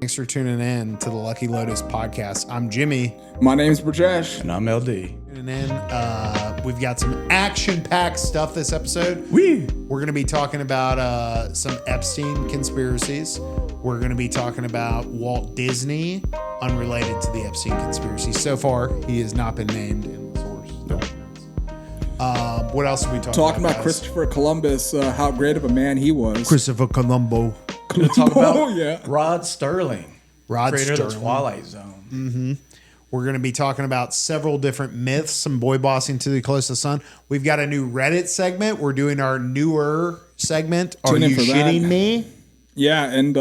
Thanks for tuning in to the Lucky Lotus podcast. I'm Jimmy. My name's Brajesh. And I'm LD. And then we've got some action-packed stuff this episode. We're going to be talking about some Epstein conspiracies. We're going to be talking about Walt Disney, unrelated to the Epstein conspiracy. So far, he has not been named in the source documents. What else are we talking about? Christopher Columbus, how great of a man he was. Christopher Columbo. going to talk about yeah. Rod Sterling, creator Sterling. of the Twilight Zone. Mm-hmm. We're going to be talking about several different myths, some boy bossing to the closest son. We've got a new Reddit segment. We're doing our newer segment. Are you shitting me? Yeah, and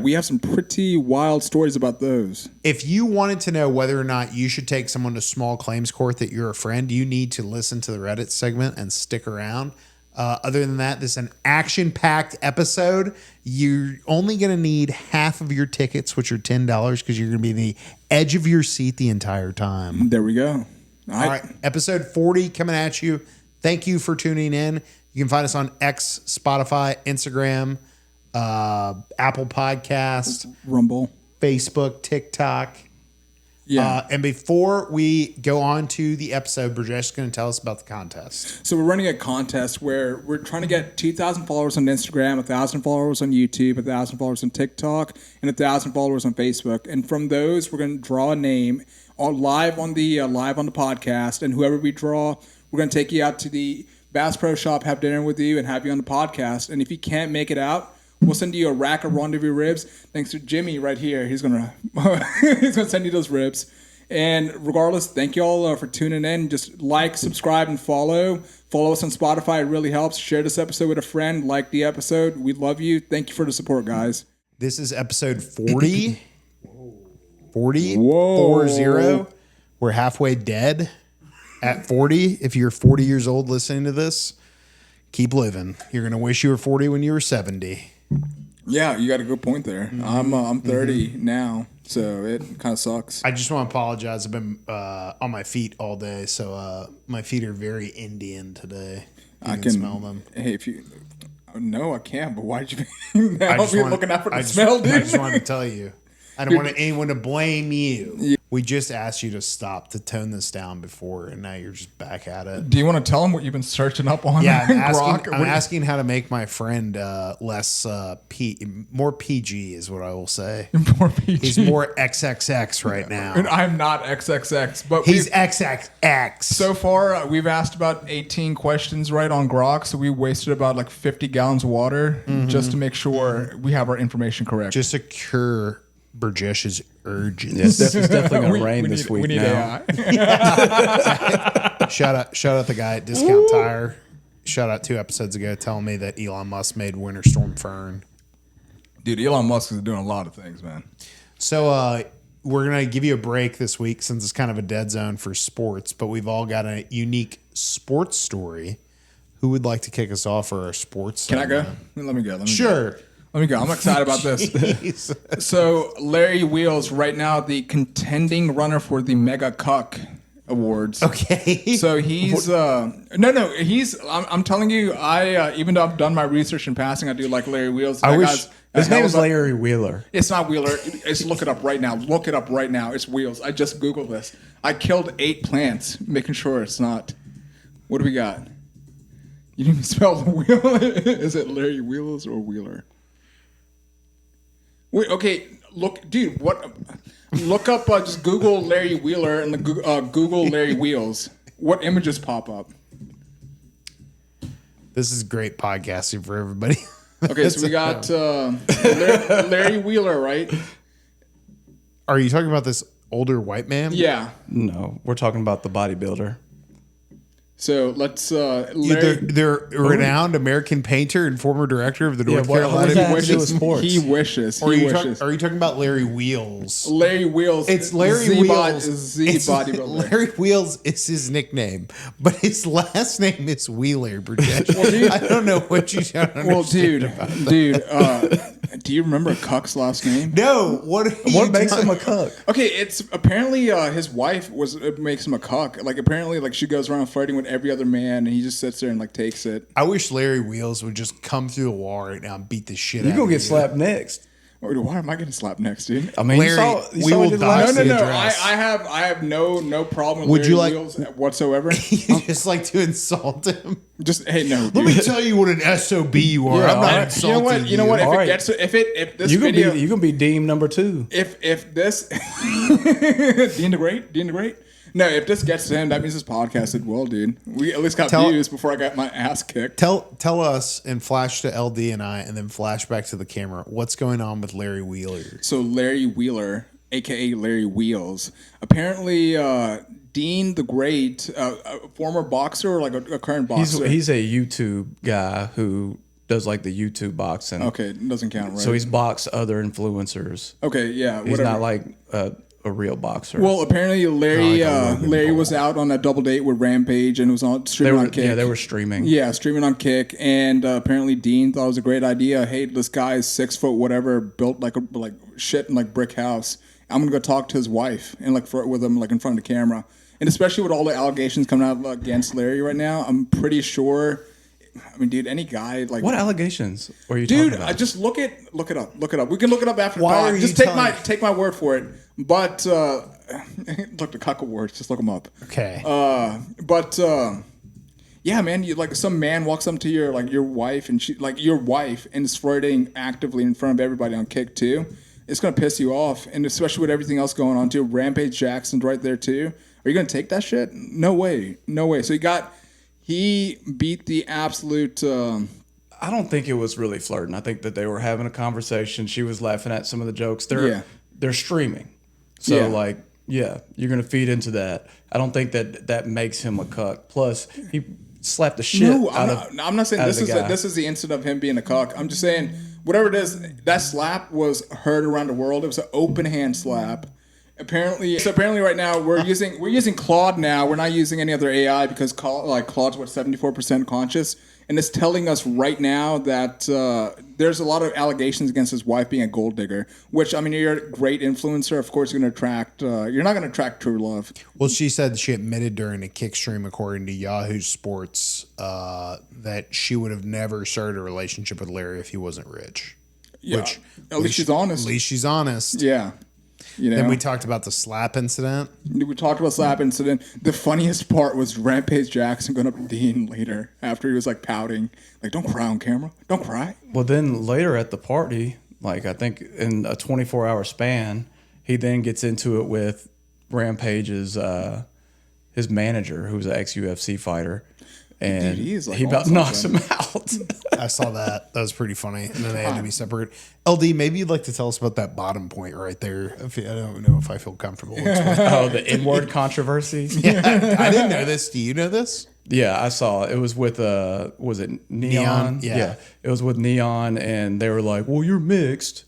we have some pretty wild stories about those. If you wanted to know whether or not you should take someone to small claims court that you're a friend, you need to listen to the Reddit segment and stick around. Other than that, this is an action-packed episode. You're only going to need half of your tickets, which are $10, because you're going to be in the edge of your seat the entire time. There we go. All right. Episode 40 coming at you. Thank you for tuning in. You can find us on X, Spotify, Instagram, Apple Podcast, Rumble, Facebook, TikTok. Yeah. And before we go on to the episode, Brajesh is going to tell us about the contest. So we're running a contest where we're trying to get 2,000 followers on Instagram, 1,000 followers on YouTube, 1,000 followers on TikTok, and 1,000 followers on Facebook. And from those, we're going to draw a name live on the podcast. And whoever we draw, we're going to take you out to the Bass Pro Shop, have dinner with you, and have you on the podcast. And if you can't make it out, we'll send you a rack of rendezvous ribs. Thanks to Jimmy right here. He's gonna send you those ribs. And regardless, thank you all for tuning in. Just like, subscribe, and follow. Follow us on Spotify. It really helps. Share this episode with a friend. Like the episode. We love you. Thank you for the support, guys. This is episode 40. 40. Whoa. 40. We're halfway dead at 40. If you're 40 years old listening to this, keep living. You're going to wish you were 40 when you were 70. Yeah, you got a good point there. I'm 30 now, so it kind of sucks. I just want to apologize. I've been on my feet all day, so my feet are very Indian today. I can smell them. Hey, if you... No, I can't, but why'd you be looking out for the smell, dude? I just wanted to tell you. I don't want anyone to blame you. Yeah. We just asked you to stop, to tone this down before, and now you're just back at it. Do you want to tell them what you've been searching up on? Yeah, I'm asking how to make my friend more PG is what I will say. More PG. He's more XXX right now. And I'm not XXX, but he's XXX. So far, we've asked about 18 questions right on Grok, so we wasted about like 50 gallons of water just to make sure we have our information correct. Just to cure Burgesh's urges. Yes, it's definitely going to rain this week now. Shout out the guy at Discount Tire. Shout out 2 episodes ago telling me that Elon Musk made Winter Storm Fern. Dude, Elon Musk is doing a lot of things, man. So we're going to give you a break this week since it's kind of a dead zone for sports, but we've all got a unique sports story. Who would like to kick us off for our sports segment? Can I go? Let me go. Sure. Let me go. I'm excited about this. So Larry Wheels right now the contending runner for the Mega Cuck Awards. Okay. So he's I'm telling you, I even though I've done my research in passing, I do like Larry Wheels. His name is Larry Wheeler. It's not Wheeler. Look it up right now. Look it up right now. It's Wheels. I just Googled this. I killed 8 plants, making sure it's not. What do we got? You didn't even spell the wheel. Is it Larry Wheels or Wheeler? Wait, okay, look, dude, look up, just Google Larry Wheeler and Google Larry Wheels. What images pop up? This is great podcasting for everybody. Okay, so we got Larry Wheeler, right? Are you talking about this older white man? Yeah. No, we're talking about the bodybuilder. So let's. They're renowned American painter and former director of the North Carolina. He wishes. Are you talking about Larry Wheels? Larry Wheels. It's Larry Wheels. Bodybuilder. Larry Wheels is his nickname, but his last name is Wheeler. Well, I don't know what you don't understand. Well, dude, do you remember Cuck's last name? No. What makes him a cuck? Okay, it's apparently his wife makes him a cuck. Like apparently, like she goes around flirting with every other man, and he just sits there and like takes it. I wish Larry Wheels would just come through the wall right now and beat the shit out of you. You're gonna get slapped next. Why am I getting slapped next, dude? I mean, Larry, we will dox No. the address. I have no problem with Would you Larry like- Wheels whatsoever. You just like to insult him. Just hey, no. Let me tell you what an SOB you are. Yeah, I'm not alright. insulting You know what? If All it right. gets if this You can video be you can be deemed number 2. if this Dean the Great. No, if this gets to him, that means this podcast did well, dude. We at least got views before I got my ass kicked. Tell us and flash to LD and I, and then flash back to the camera. What's going on with Larry Wheeler? So Larry Wheeler, aka Larry Wheels, apparently Dean the Great, a former boxer or like a current boxer. He's a YouTube guy who does like the YouTube boxing. Okay, it doesn't count, right? So he's boxed other influencers. okay, yeah, He's whatever. not like a real boxer. Well, apparently Larry like a Logan Larry Paul. was out on a double date with Rampage and was on they streaming were on Kick. they were streaming. Yeah, streaming on Kick, and apparently Dean thought it was a great idea. Hey, this guy is 6 foot whatever, built like shit in like brick house. I'm gonna go talk to his wife and with him like in front of the camera. And especially with all the allegations coming out against Larry right now, I'm pretty sure. I mean, dude, any guy like What allegations are you dude, talking about? I just look it up. We can look it up after the Why pod. are you Just telling- take my word for it. But look, the cuck awards. Just look them up. Okay. Yeah, man, you like some man walks up to your wife and she like your wife and is flirting actively in front of everybody on Kick too. It's gonna piss you off, and especially with everything else going on too. Rampage Jackson's right there too. Are you gonna take that shit? No way. So he beat the absolute. I don't think it was really flirting. I think that they were having a conversation. She was laughing at some of the jokes. They're streaming. So Yeah. like, yeah, you're gonna feed into that. I don't think that makes him a cuck. Plus, he slapped the shit No, out I'm not saying out this of is the guy. this is the incident of him being a cuck. I'm just saying whatever it is, that slap was heard around the world. It was an open hand slap. Apparently right now we're using Claude now. We're not using any other AI because Claude's 74% conscious, and it's telling us right now that there's a lot of allegations against his wife being a gold digger. Which I mean, you're a great influencer. Of course, you're going to attract. You're not going to attract true love. Well, she said she admitted during a Kick stream, according to Yahoo Sports, that she would have never started a relationship with Larry if he wasn't rich. Yeah, at least she's honest. At least she's honest. Yeah. You know? Then we talked about the slap incident. We talked about slap incident. The funniest part was Rampage Jackson going up to Dean later after he was like pouting, like "Don't cry on camera, don't cry." Well, then later at the party, like I think in a 24-hour span, he then gets into it with Rampage's his manager, who's an ex-UFC fighter, and Dude, he is, like, he about awesome, knocks man. him out. I saw that. That was pretty funny. And then they had to be separate. LD, maybe you'd like to tell us about that bottom point right there. I don't know if I feel comfortable. Oh, the N-word controversy. Yeah, I didn't know this. Do you know this? Yeah, I saw it. It was with was it Neon? Neon? Yeah. It was with Neon, and they were like, "Well, you're mixed.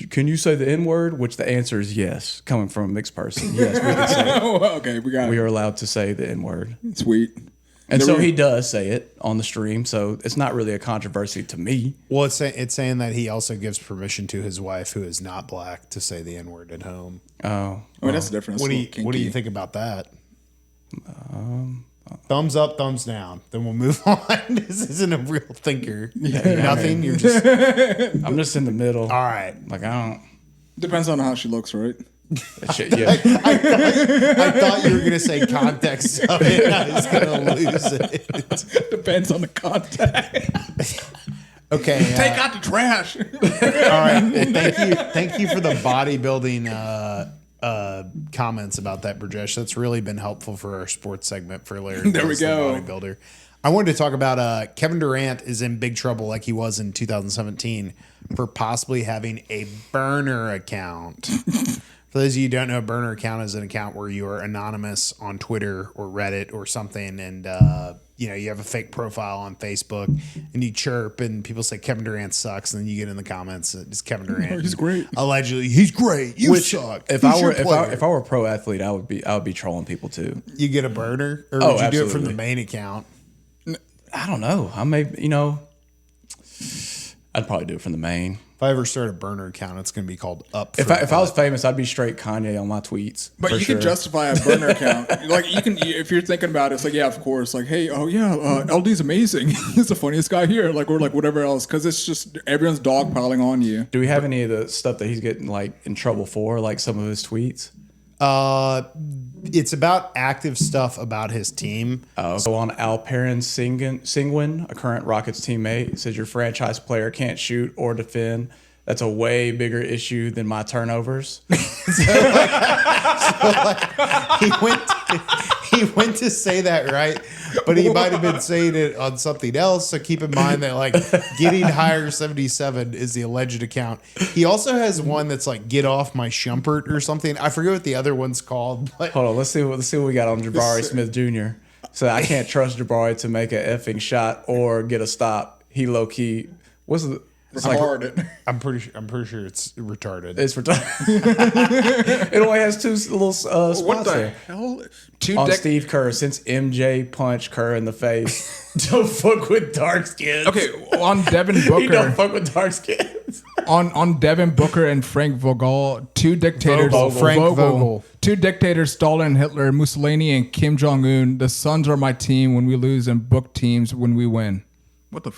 Can you say the N-word?" Which the answer is yes, coming from a mixed person. Yes, we can say it. Oh, okay, we got We it. are allowed to say the N-word. Sweet. And There so we- he does say it on the stream, so it's not really a controversy to me. Well, it's saying that he also gives permission to his wife, who is not black, to say the N word at home. Oh, I mean, that's different. That's What do a you little What do you kinky. think about that? Thumbs up, thumbs down. Then we'll move on. This isn't a real thinker. Nothing. You're just I'm just in the middle. all right. Like I don't. Depends on how she looks, right? That shit, yeah. I thought you were gonna say context of it. I was gonna lose it. Depends on the contact. Okay. Take out the trash. All right. Thank you for the bodybuilding comments about that, Brajesh. That's really been helpful for our sports segment for Larry. There we Wheels, the go. Bodybuilder. I wanted to talk about Kevin Durant is in big trouble like he was in 2017 for possibly having a burner account. For those of you who don't know, a burner account is an account where you are anonymous on Twitter or Reddit or something, and you have a fake profile on Facebook, and you chirp, and people say Kevin Durant sucks, and then you get in the comments, it's Kevin Durant. He's great. Allegedly, he's great. You Which, suck. if Who's I your were player? if I were a pro athlete, I would be trolling people too. You get a burner, or Oh, would you do it from absolutely. the main account? I don't know. I may, I'd probably do it from the main. If I ever start a burner account, it's going to be called Up. If I was famous, I'd be straight Kanye on my tweets. But you can justify a burner account. Like you can, if you're thinking about it, it's like, yeah, of course. Like, hey, oh yeah, LD's amazing. He's the funniest guy here. Like, or like whatever else, because it's just everyone's dogpiling on you. Do we have any of the stuff that he's getting like in trouble for, like some of his tweets? It's about active stuff about his team. So on Alperen Sengun, a current Rockets teammate, says your franchise player can't shoot or defend. That's a way bigger issue than my turnovers. He went to say that, right? But he might have been saying it on something else. So keep in mind that like getting higher 77 is the alleged account. He also has one that's like get off my shumpert or something. I forget what the other one's called. But Hold on, let's see what we got on Jabari Smith Jr. So I can't trust Jabari to make an effing shot or get a stop. He low key. What's the? It's Retarded. I'm pretty sure it's retarded. It's retarded. It only has two little spots What the there. hell? On Steve Kerr, since MJ punched Kerr in the face, don't fuck with dark skins. Okay, on Devin You Booker. don't fuck with dark skins. On Devin Booker and Frank Vogel, two dictators. Vogel. Two dictators, Stalin, Hitler, Mussolini, and Kim Jong Un. The Suns are my team when we lose, and book teams when we win. What the?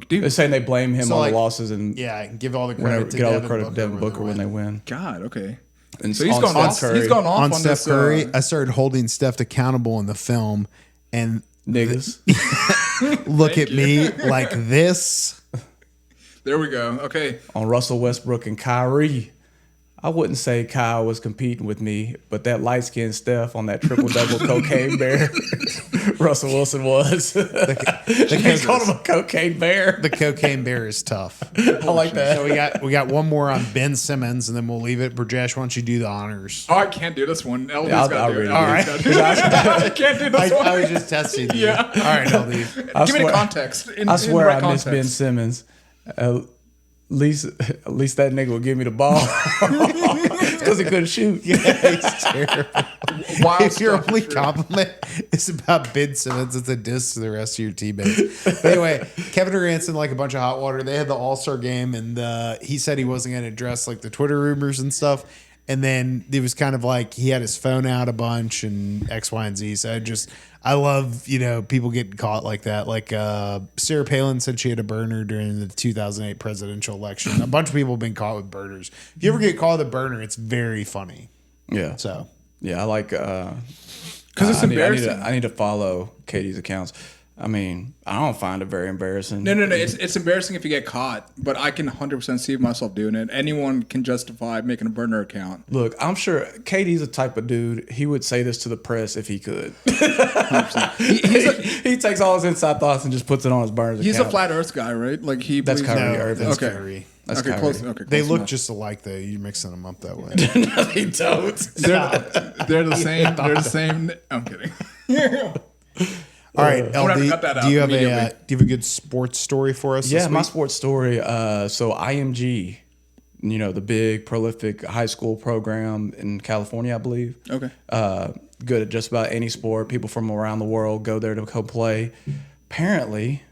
Dude. They're saying they blame him So, on like, the losses and Yeah, give all the whenever, credit to get all the Devin credit to Booker Devin Booker when they win. God, okay. And So he's on gone Steph off. Curry. He's gone off on on Steph this. Curry. I started holding Steph accountable in the film, and Niggas. look at me like this. There we go. Okay. On Russell Westbrook and Kyrie. I wouldn't say Kyle was competing with me, but that light-skinned Steph on that triple-double cocaine bear, Russell Wilson was. They called him a cocaine bear. The cocaine bear is tough. I like that. So we got one more on Ben Simmons, and then we'll leave it. Brajesh, why don't you do the honors? Oh, I can't do this one. LD's I'll got to do read it. it. All right. I can't do this one. I was just testing you. Yeah. All right, LD. I Give me swear- the context. I swear right I miss Ben context. Simmons. At least that nigga would give me the ball because he couldn't shoot. Yeah, he's terrible. Wild If your stuff, only for sure. compliment is about Ben Simmons, it's a diss to the rest of your teammates. But anyway, Kevin Durant and like a bunch of hot water. They had the All-Star game, and he said he wasn't going to address like the Twitter rumors and stuff. And then it was kind of like he had his phone out a bunch and X, Y, and Z. So I love, people getting caught like that. Like Sarah Palin said she had a burner during the 2008 presidential election. A bunch of people have been caught with burners. If you ever get caught with a burner, it's very funny. Yeah. So Yeah, I like because it's embarrassing. I need to follow Katie's accounts. I mean, I don't find it very embarrassing. No. It's embarrassing if you get caught, but I can 100% see myself doing it. Anyone can justify making a burner account. Look, I'm sure Katie's the type of dude, he would say this to the press if he could. He takes all his inside thoughts and just puts it on his burners He's account. a flat Earth guy, right? Like he. That's believes- Kyrie no, Irving. that's Okay. Kyrie. That's Okay, Kyrie. close. Okay, They close look enough. just alike though. You're mixing them up that way. No, they don't. They're the same. They're the same. I'm kidding. All right, I'm gonna LD, cut that out do you have immediately. a good sports story for us? Yeah, this my week? sports story. So IMG, the big prolific high school program in California, I believe. Okay. Good at just about any sport. People from around the world go there to go play. Apparently,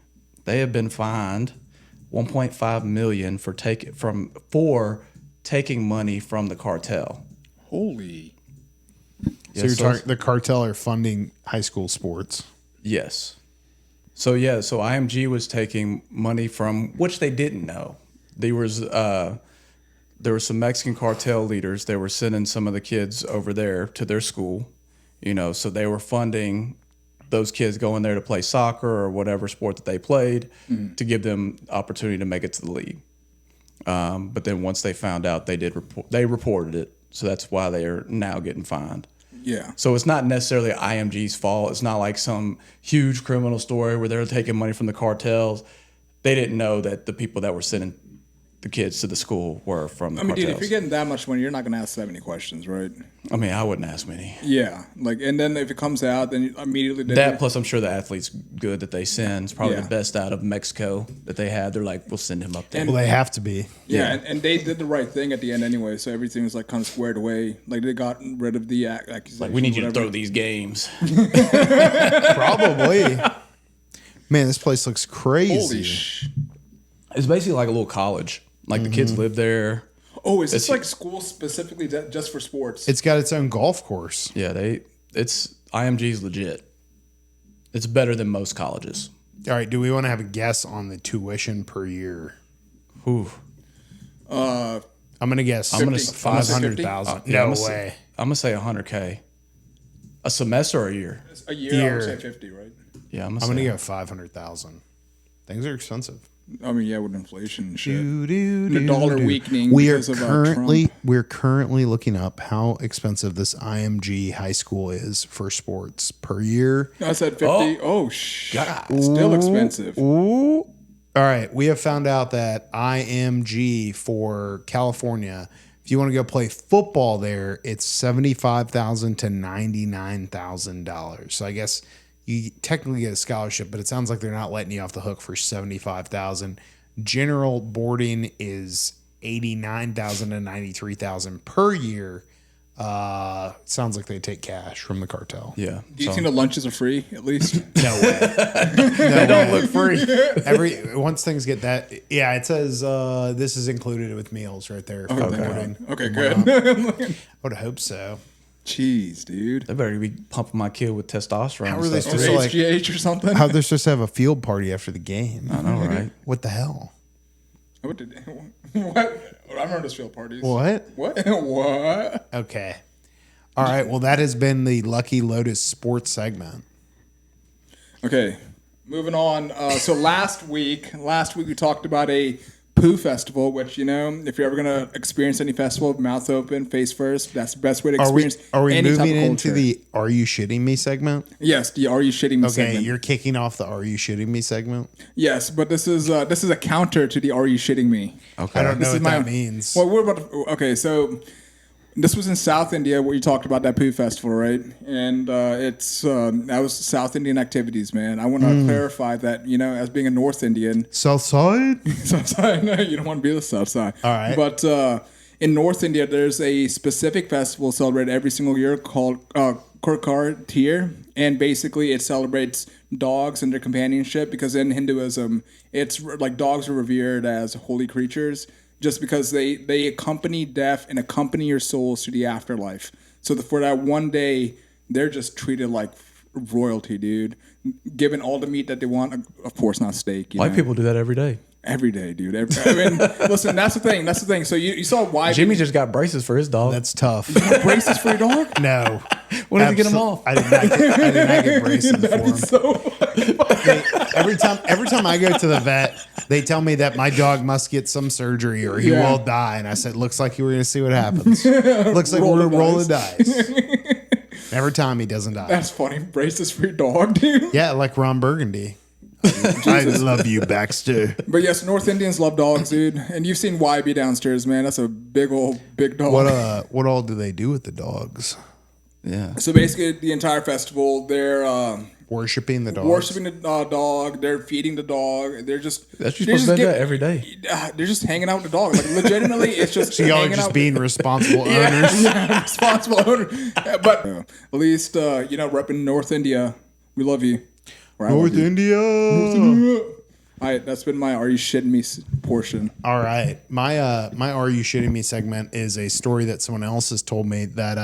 they have been fined $1.5 million for taking money from the cartel. Holy. So Yeah, you're so- talking the cartel are funding high school sports. Yes. So IMG was taking money from which they didn't know. There were some Mexican cartel leaders. They were sending some of the kids over there to their school, so they were funding those kids going there to play soccer or whatever sport that they played to give them opportunity to make it to the league. But then once they found out, they reported it. So that's why they are now getting fined. Yeah. So it's not necessarily IMG's fault. It's not like some huge criminal story where they're taking money from the cartels. They didn't know that the people that were sending the kids to the school were from the I mean, cartels. dude, if you're getting that much money, you're not going to ask that many questions, right? I mean, I wouldn't ask many. Yeah. And then if it comes out, then you immediately. That plus I'm sure the athlete's good that they send. It's probably Yeah. the best out of Mexico that they had. They're like, we'll send him up there. Well, they have to be. Yeah, and they did the right thing at the end anyway, so everything was like kind of squared away. Like they got rid of the accusation. Like, we need you to whatever. throw these games. Probably. Man, this place looks crazy. Holy sh! It's basically like a little college. Like the kids live there. Oh, is this like school specifically just for sports? It's got its own golf course. Yeah, it's IMG's legit. It's better than most colleges. All right, do we want to have a guess on the tuition per year? Ooh. I'm gonna guess. 500,000. Yeah, No way. I'm gonna say $100K. A semester or a year? A year, I would say 50, right? Yeah, I'm gonna go 500,000. Things are expensive. I mean, yeah, with inflation and shit. The The dollar weakening We are because of Trump. we're currently looking up how expensive this IMG high school is for sports per year. I said 50. Oh, God. Still expensive. Ooh. All right, we have found out that IMG for California, if you want to go play football there, it's $75,000 to $99,000. So I guess you technically get a scholarship, but it sounds like they're not letting you off the hook for $75,000. General boarding is $89,000 to $93,000 per year. Sounds like they take cash from the cartel. Yeah. Do you think the lunches are free, at least? No way. They don't look free. Once things get that, yeah, it says this is included with meals right there. Okay, good. I would hope so. Jeez, dude. They better be pumping my kid with testosterone. How and are they stuff, supposed too. to, like- HGH or something? How they're supposed to have a field party after the game? I know, right? What the hell? What? I remember those field parties. What? What? Okay. All right. Well, that has been the Lucky Lotus sports segment. Okay, moving on. So last week we talked about a poo festival, which, you know, if you're ever gonna experience any festival, mouth open, face first, that's the best way to experience. Are we any type moving of into culture. the "Are you shitting me" segment? Yes, the Are You Shitting Me Okay, segment. you're kicking off the "Are you shitting me" segment. Yes, but this is a counter to the Are You Shitting Me? Okay. I don't know This what is that means. Well, we're about to, okay, so this was in South India where you talked about that poo festival, right? And that was South Indian activities, man. I want to clarify that, you know, as being a North Indian, South side. South side, no, you don't want to be the South side. All right. But in North India, there's a specific festival celebrated every single year called Kukur Tihar, and basically it celebrates dogs and their companionship, because in Hinduism, it's like dogs are revered as holy creatures, just because they accompany death and accompany your souls to the afterlife. So for that one day, they're just treated like royalty, dude. Given all the meat that they want, of course not steak. White people do that every day. Every day, dude. I mean, listen, that's the thing. So you saw why Jimmy just got braces for his dog. That's tough. braces for your dog? No. When did he get them off? I did not get braces for him. So Every time I go to the vet, they tell me that my dog must get some surgery or he will die. And I said, looks like you were going to see what happens. Looks like we're going to roll the dice. Every time he doesn't die. that's funny. Braces for your dog, dude. Yeah, like Ron Burgundy. I love you, Baxter. But yes, North Indians love dogs, dude. And you've seen YB downstairs, man. That's a big dog. What all do they do with the dogs? Yeah. So basically, the entire festival, they're Worshiping the dogs. worshiping the dog. They're feeding the dog. They're just That's you're supposed to do that every day. They're just hanging out with the dog. Like legitimately, it's just So y'all are hanging just out. being responsible owners. Yeah, responsible owner. But at least repping North India, we love you. Or I love North you. India. All right, that's been my "Are You Shitting Me" portion. All right. My Are You Shitting Me segment is a story that someone else has told me that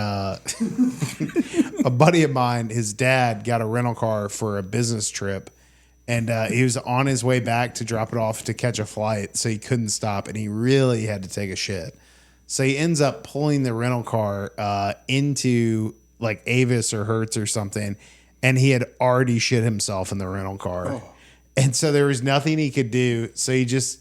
a buddy of mine, his dad got a rental car for a business trip, and he was on his way back to drop it off to catch a flight, so he couldn't stop, and he really had to take a shit. So he ends up pulling the rental car into like Avis or Hertz or something, and he had already shit himself in the rental car. Oh. And so there was nothing he could do. So he just,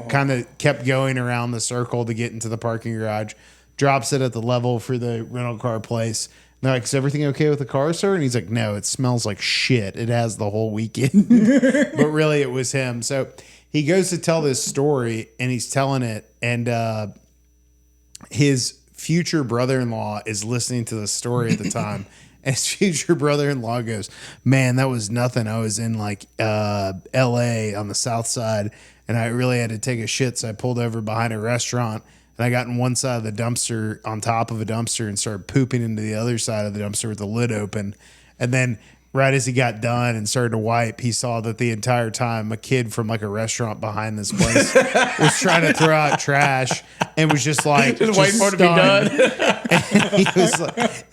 kind of kept going around the circle to get into the parking garage, drops it at the level for the rental car place. And they're like, is everything okay with the car, sir? And he's like, no, it smells like shit. It has the whole weekend. But really it was him. So he goes to tell this story and he's telling it. And his future brother-in-law is listening to the story at the time. And his future brother-in-law goes, man, that was nothing. I was in like L.A. on the south side, and I really had to take a shit. So I pulled over behind a restaurant, and I got in one side of the dumpster on top of a dumpster and started pooping into the other side of the dumpster with the lid open. And then right as he got done and started to wipe, he saw that the entire time a kid from like a restaurant behind this place was trying to throw out trash and was just like Just waiting for it to be done.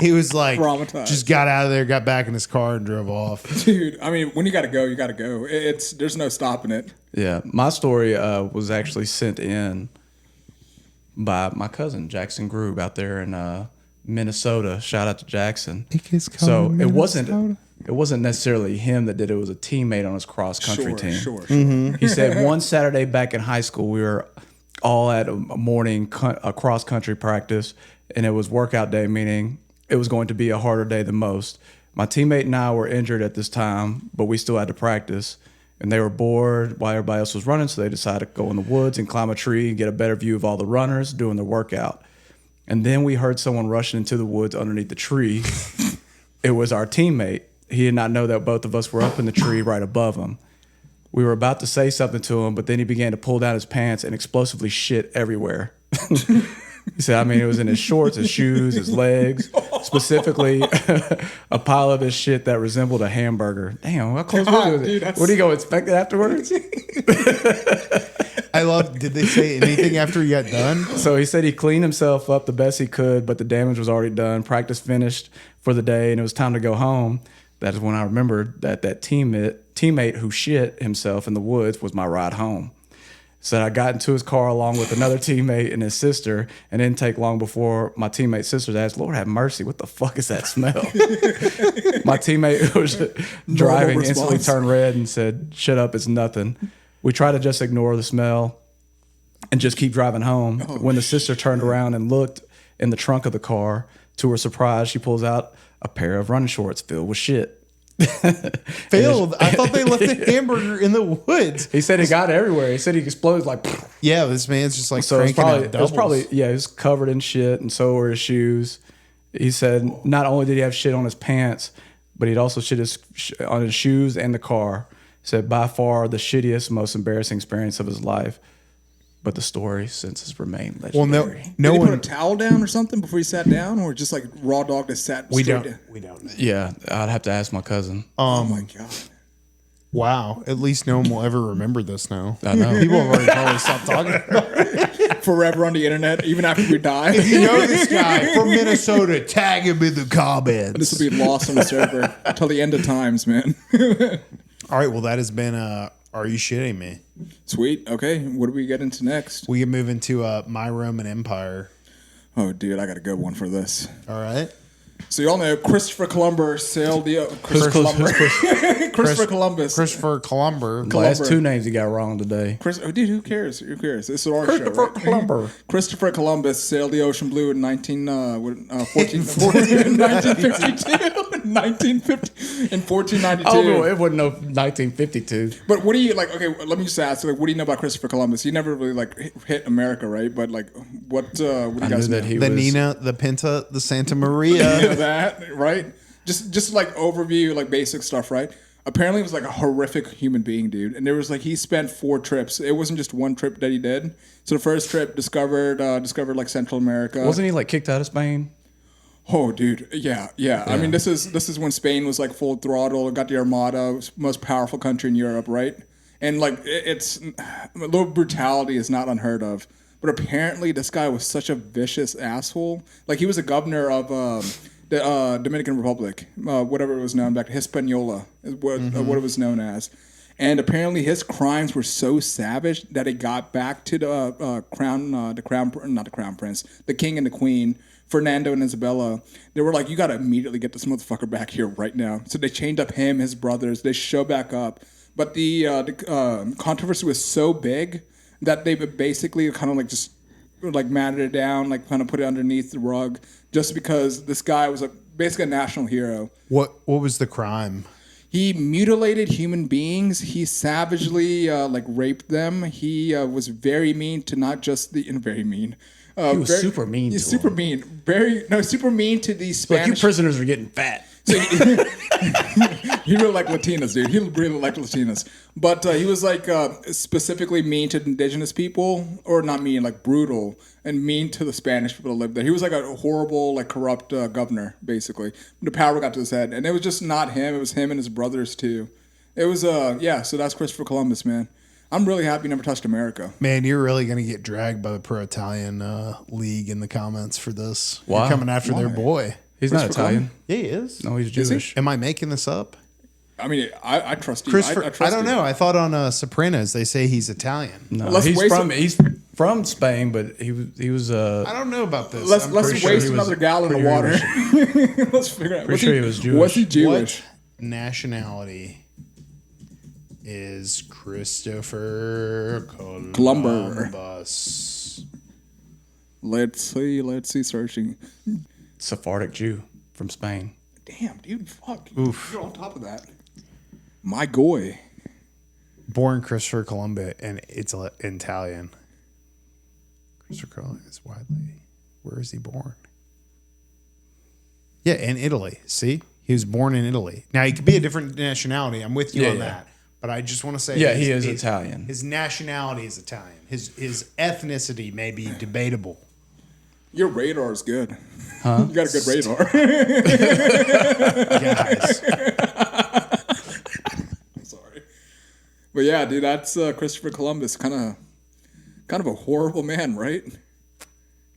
he was like Traumatized. just got out of there, got back in his car and drove off. Dude, I mean, when you got to go, you got to go. There's no stopping it. Yeah, my story was actually sent in by my cousin Jackson Grube out there in Minnesota. Shout out to Jackson. So it wasn't necessarily him that did it. It was a teammate on his cross country team. Sure. He said one Saturday back in high school, we were all at a morning cross country practice, and it was workout day, meaning it was going to be a harder day than most. My teammate and I were injured at this time, but we still had to practice. And they were bored while everybody else was running, so they decided to go in the woods and climb a tree and get a better view of all the runners doing their workout. And then we heard someone rushing into the woods underneath the tree. It was our teammate. He did not know that both of us were up in the tree right above him. We were about to say something to him, but then he began to pull down his pants and explosively shit everywhere. He said, I mean, it was in his shorts, his shoes, his legs, specifically a pile of his shit that resembled a hamburger. Damn, how close was it? What do you go inspect it afterwards? I love, did they say anything after he got done? So he said he cleaned himself up the best he could, but the damage was already done. Practice finished for the day, and it was time to go home. That is when I remembered that teammate who shit himself in the woods was my ride home. So I got into his car along with another teammate and his sister, and didn't take long before my teammate's sister asked, Lord have mercy, what the fuck is that smell? My teammate who was driving instantly turned red and said, shut up, it's nothing. We tried to just ignore the smell and just keep driving home. When the sister turned around and looked in the trunk of the car, to her surprise, she pulls out a pair of running shorts filled with shit. Filled? I thought they left the hamburger in the woods. He said he got it everywhere. He said he exploded like. Yeah, this man's just like So cranking out doubles. it was probably he was covered in shit, and so were his shoes. He said not only did he have shit on his pants, but he'd also shit on his shoes and the car. He said by far the shittiest, most embarrassing experience of his life. But the story since has remained legendary. Well, Did he put a towel down or something before he sat down, or just like raw dog that sat straight down? We don't know. Yeah, I'd have to ask my cousin. Oh my god! Wow. At least no one will ever remember this now. I know. People have already probably stopped talking about it. Forever on the internet, even after we die. If you know this guy from Minnesota, tag him in the comments. This will be lost on the server until the end of times, man. All right. Well, that has been Are You Shitting Me? Sweet. Okay. What do we get into next? We can move into My Roman Empire. Oh, dude, I got a good one for this. All right. So you all know Christopher Columbus sailed the Christopher Columbus. Christopher Columbus. The last two names he got wrong today. Dude, who cares? Who cares? This is our Christopher show, right? Columbus. Christopher Columbus sailed the ocean blue in 1492. Oh, it wasn't no 1952. But what do you like? Okay, let me just ask. Like, what do you know about Christopher Columbus? He never really like hit America, right? But like, what do you guys know? The Nina, the Pinta, the Santa Maria. That right? Just like overview, like basic stuff, right? Apparently, he was like a horrific human being, dude. And there was like he spent 4 trips. It wasn't just one trip that he did. So the first trip discovered like Central America. Wasn't he like kicked out of Spain? Oh, dude, yeah. I mean, this is when Spain was like full throttle. Got the Armada, most powerful country in Europe, right? And like it's a little brutality is not unheard of. But apparently, this guy was such a vicious asshole. Like he was a governor of the Dominican Republic, whatever it was known back to Hispaniola, is what it was known as. And apparently, his crimes were so savage that it got back to the king and the queen, Fernando and Isabella. They were like, "You got to immediately get this motherfucker back here right now." So they chained up him, his brothers. They show back up, but the controversy was so big that they basically kind of like just like matted it down, like kind of put it underneath the rug, just because this guy was basically a national hero. What was the crime? He mutilated human beings. He savagely like raped them. He was very mean to not just the very mean. He was super mean. He's to super him. mean. Super mean to the Spanish. Like you prisoners are getting fat. So He really liked Latinas, dude. He really liked Latinas. But he was like specifically mean to indigenous people, or not mean, like brutal, and mean to the Spanish people that lived there. He was like a horrible, like corrupt governor, basically. The power got to his head. And it was just not him. It was him and his brothers, too. It was, yeah, so that's Christopher Columbus, man. I'm really happy he never touched America. Man, you're really going to get dragged by the pro-Italian league in the comments for this. Why? You're coming after their boy. He's not Italian. Yeah, he is. No, he's Jewish. Am I making this up? I mean, I trust you. Christopher, trust I don't you. know. I thought on Sopranos they say he's Italian. No, Let's he's waste from Spain, but he was I don't know about this. Let's pretty waste sure another gallon of water. Let's figure out. Pretty sure he was Jewish. Was he Jewish? What nationality is Christopher Columbus? Let's see. Searching. Sephardic Jew from Spain. Damn, dude, fuck. Oof. You're on top of that. My goy. Born Christopher Columbus, and it's Italian. Christopher Columbus is widely. Where is he born? Yeah, in Italy. See? He was born in Italy. Now, he could be a different nationality. I'm with you on that. But I just want to say... Yeah, he is Italian. His nationality is Italian. His ethnicity may be debatable. Your radar is good. Huh? You got a good radar. Guys. I'm sorry. But yeah, dude, that's Christopher Columbus. Kind of a horrible man, right?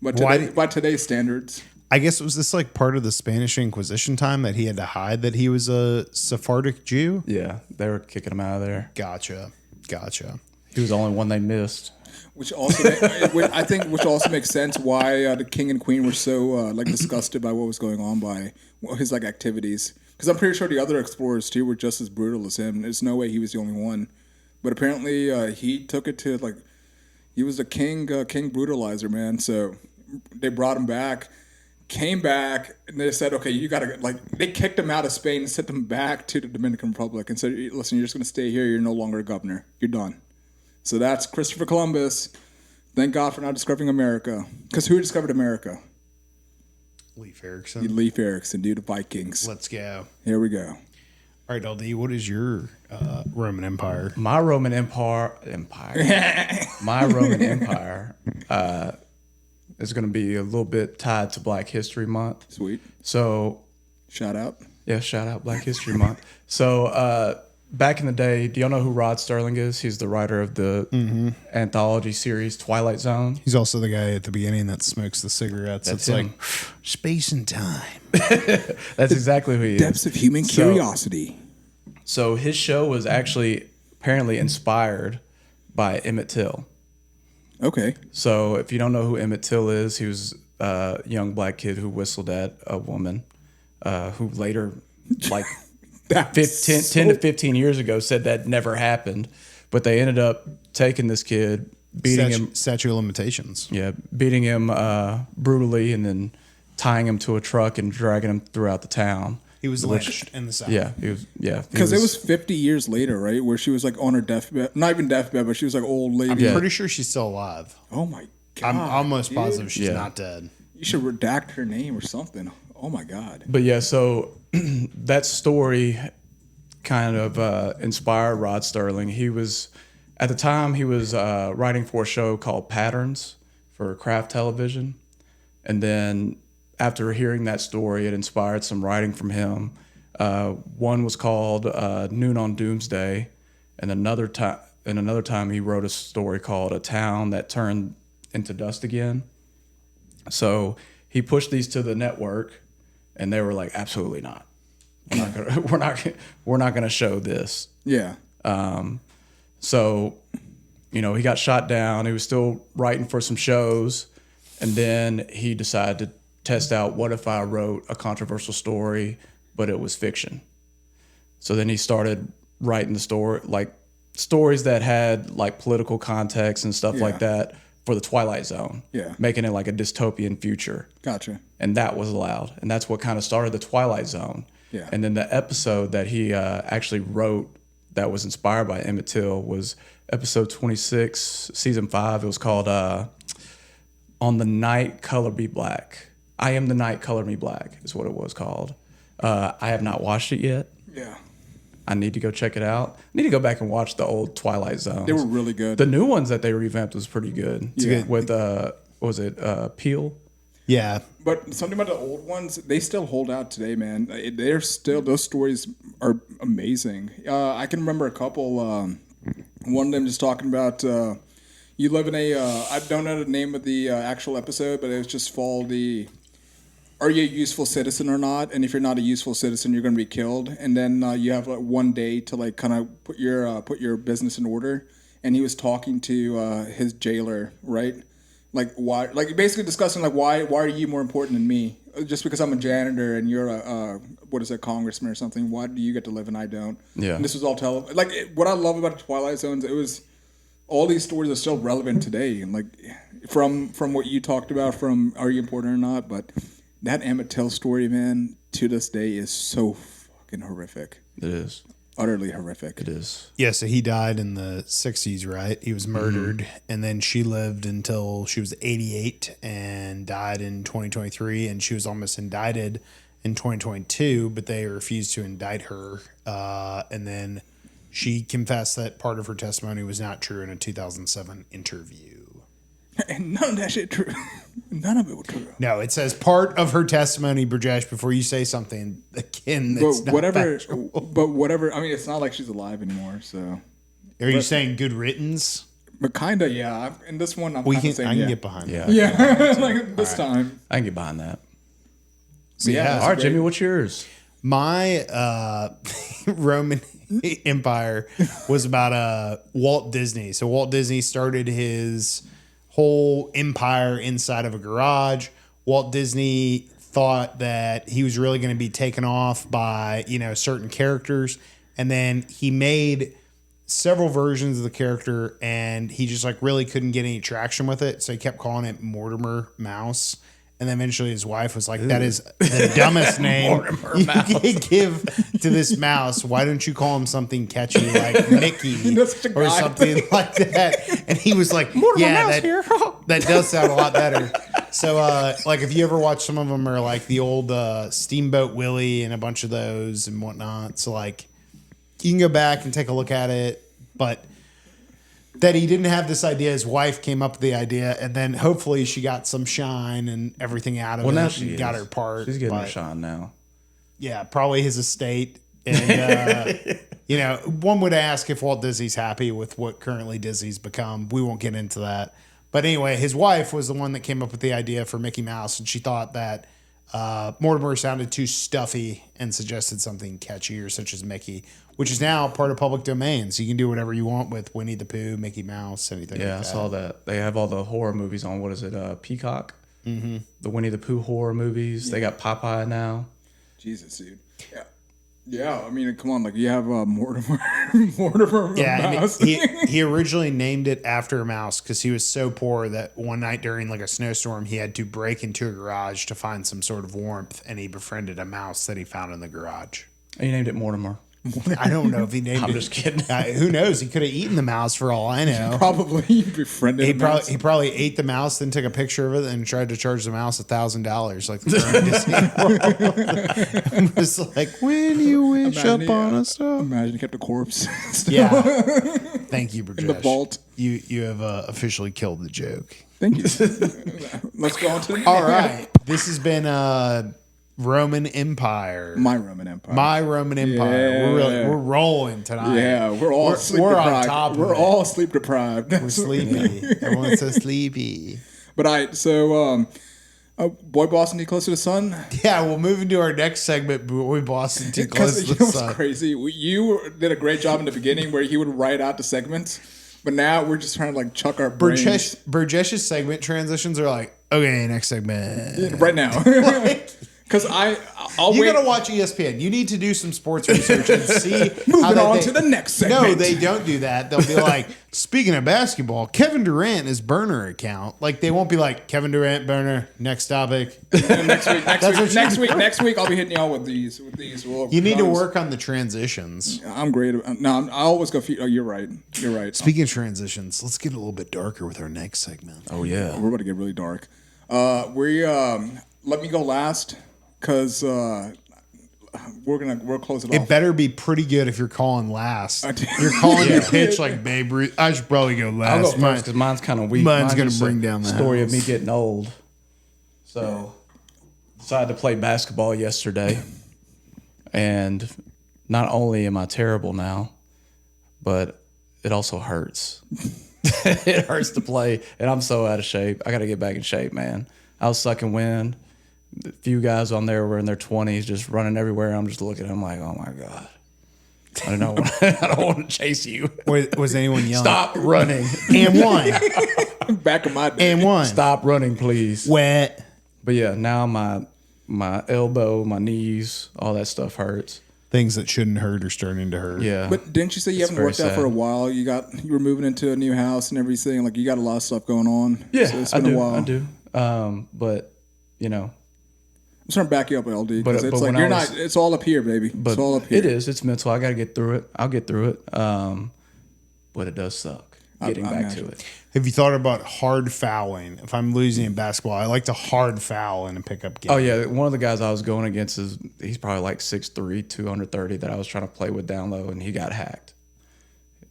But by today's standards. I guess was this like part of the Spanish Inquisition time that he had to hide that he was a Sephardic Jew? Yeah, they were kicking him out of there. Gotcha. He was the only one they missed. Which also, I think, which also makes sense why the king and queen were so like disgusted by what was going on by his like activities. Because I'm pretty sure the other explorers too were just as brutal as him. There's no way he was the only one. But apparently, he took it to like he was a king brutalizer, man. So they brought him back. Came back and they said, okay, you gotta they kicked him out of Spain and sent him back to the Dominican Republic and said, listen, you're just gonna stay here. You're no longer a governor. You're done. So that's Christopher Columbus. Thank God for not discovering America. Because who discovered America? Leif Erikson. Leif Erikson, dude, the Vikings. Let's go. Here we go. All right, LD, what is your Roman Empire? My Roman Empire. My Roman Empire is going to be a little bit tied to Black History Month. Sweet. So, shout out. Yeah, shout out Black History Month. So, back in the day, do y'all know who Rod Serling is? He's the writer of the anthology series Twilight Zone. He's also the guy at the beginning that smokes the cigarettes. That's it's him. like space and time. That's exactly who he is. Depths of human curiosity. So his show was actually apparently inspired by Emmett Till. Okay. So if you don't know who Emmett Till is, he was a young black kid who whistled at a woman who later, like 10 to 15 years ago, said that never happened. But they ended up taking this kid, beating him. Statute of limitations. Yeah, beating him brutally and then tying him to a truck and dragging him throughout the town. He was lynched in the South. Yeah, he was. Yeah, because it was 50 years later, right, where she was like on her deathbed. Not even deathbed, but she was like old lady. I'm pretty sure she's still alive. Oh my God. I'm almost positive she's not dead. You should redact her name or something. Oh my God. But yeah, so that story kind of inspired Rod Serling. He was, at the time, he was writing for a show called Patterns for Kraft Television. And then after hearing that story, it inspired some writing from him. One was called Noon on Doomsday. And another time he wrote a story called A Town That Turned into Dust Again. So he pushed these to the network and they were like, absolutely not. We're not gonna show this. Yeah. So, he got shot down. He was still writing for some shows, and then he decided to test out what if I wrote a controversial story, but it was fiction. So then he started writing the story, like stories that had like political context and stuff like that for the Twilight Zone. Yeah. Making it like a dystopian future. Gotcha. And that was allowed, and that's what kind of started the Twilight Zone. Yeah. And then the episode that he actually wrote that was inspired by Emmett Till was episode 26, season 5. It was called On the Night, Color Me Black. I Am the Night, Color Me Black is what it was called. I have not watched it yet. Yeah. I need to go check it out. I need to go back and watch the old Twilight Zones. They were really good. The new ones that they revamped was pretty good. Yeah. With what was it Peel? Yeah. But something about the old ones, they still hold out today, man. They're still, those stories are amazing. I can remember a couple. One of them just talking about you live in a. I don't know the name of the actual episode, but it was just for the. Are you a useful citizen or not? And if you're not a useful citizen, you're going to be killed. And then you have like one day to like kind of put your business in order. And he was talking to his jailer, right? Like why? Like basically discussing like why are you more important than me? Just because I'm a janitor and you're a congressman or something? Why do you get to live and I don't? Yeah. And this was all what I love about the Twilight Zones. It was all these stories are still relevant today, and like from what you talked about, from are you important or not, but. That Emmett Till story, man, to this day is so fucking horrific. It is. Utterly horrific. It is. Yeah, so he died in the 60s, right? He was murdered, and then she lived until she was 88 and died in 2023, and she was almost indicted in 2022, but they refused to indict her. And then she confessed that part of her testimony was not true in a 2007 interview. And none of that shit true. None of it was true. No, it says part of her testimony, Burjesh, before you say something again that's But not whatever. factual. But whatever. I mean, it's not like she's alive anymore. So. Are you saying good riddance? But kinda, yeah. In this one, I'm I kind of saying can get behind that. Yeah, like this time. I can get behind that. So, Yeah, All right, Jimmy, what's yours? My Roman Empire was about Walt Disney. So Walt Disney started his whole empire inside of a garage. Walt Disney thought that he was really going to be taken off by, certain characters. And then he made several versions of the character and he just like really couldn't get any traction with it. So he kept calling it Mortimer Mouse. And then eventually his wife was like, that is the dumbest name you can give to this mouse. Why don't you call him something catchy like Mickey or something like that? And he was like, that does sound a lot better. So like if you ever watch, some of them are like the old Steamboat Willie and a bunch of those and whatnot. So like you can go back and take a look at it. But that he didn't have this idea. His wife came up with the idea, and then hopefully she got some shine and everything out of it. Now she got her part. She's getting her shine now. Yeah, probably his estate. And, one would ask if Walt Disney's happy with what currently Disney's become. We won't get into that. But anyway, his wife was the one that came up with the idea for Mickey Mouse, and she thought that Mortimer sounded too stuffy and suggested something catchier, such as Mickey, which is now part of public domain. So you can do whatever you want with Winnie the Pooh, Mickey Mouse, anything like that. Yeah, I saw that. They have all the horror movies on, what is it, Peacock? Mm-hmm. The Winnie the Pooh horror movies. Yeah. They got Popeye now. Jesus, dude. Yeah. Yeah, I mean, come on, like you have Mortimer Mouse. He originally named it after a mouse because he was so poor that one night during like a snowstorm, he had to break into a garage to find some sort of warmth, and he befriended a mouse that he found in the garage. And he named it Mortimer. I don't know if he named it. I'm just kidding. Who knows? He could have eaten the mouse for all I know. Probably befriended a mouse. He probably ate the mouse, then took a picture of it, and tried to charge the mouse $1,000, like the current Disney world. It was like, when you wish upon a star. Imagine he kept a corpse. Yeah. Thank you, Burjesh. In the vault. You have officially killed the joke. Thank you. Let's go on to the All right. This has been Roman Empire. My Roman Empire. Yeah. We're rolling tonight. Yeah, we're all sleep deprived. On top of it. All sleep deprived. We're sleepy. Everyone's so sleepy. But so Boy Boston Too Close to the Sun. Yeah, we'll move into our next segment. Boy Boston Too Close to the Sun. It's crazy. You did a great job in the beginning where he would write out the segments, but now we're just trying to like chuck our brains. Burjesh's segment transitions are like, okay, next segment. Right now. Because I'll you wait. gotta watch ESPN. You need to do some sports research and see. Moving on to the next segment. No, they don't do that. They'll be like, speaking of basketball, Kevin Durant is burner account. Like they won't be like Kevin Durant burner. Next topic. Next week, I'll be hitting y'all with these. You need to work on the transitions. I'm great. No, I always go. Oh, you're right. Speaking of transitions, let's get a little bit darker with our next segment. Oh yeah, we're about to get really dark. Let me go last. Because we'll close it It off. better be pretty good if you're calling last. You're calling your pitch like Babe Ruth. I should probably go last. I'll go first because mine's kind of weak. Mine's gonna just bring a down the story house. of me getting old. So, decided to play basketball yesterday, and not only am I terrible now, but it also hurts. It hurts to play, and I'm so out of shape. I got to get back in shape, man. I was sucking wind. A few guys on there were in their 20s, just running everywhere. I'm just looking at them like, oh my god, I don't want to chase you. Was anyone yelling? Stop running. And one. Back of my day. And one. Stop running, please. Wet. But yeah, now my elbow, my knees, all that stuff hurts. Things that shouldn't hurt are starting to hurt. Yeah. But didn't you say you It's haven't worked very out for a sad. while? You were moving into a new house and everything. Like you got a lot of stuff going on. Yeah, So it's I been do. a while. I do. But you know, I'm trying to back you up, LD, because But it's like when you're I was- not. It's all up here, baby. but It's all up here. it is. It's mental. I got to get through it. I'll get through it. But it does suck getting I back imagine. to it. Have you thought about hard fouling? If I'm losing in basketball, I like to hard foul in a pickup game. Oh yeah, one of the guys I was going against he's probably like 6'3", 230 that I was trying to play with down low, and he got hacked.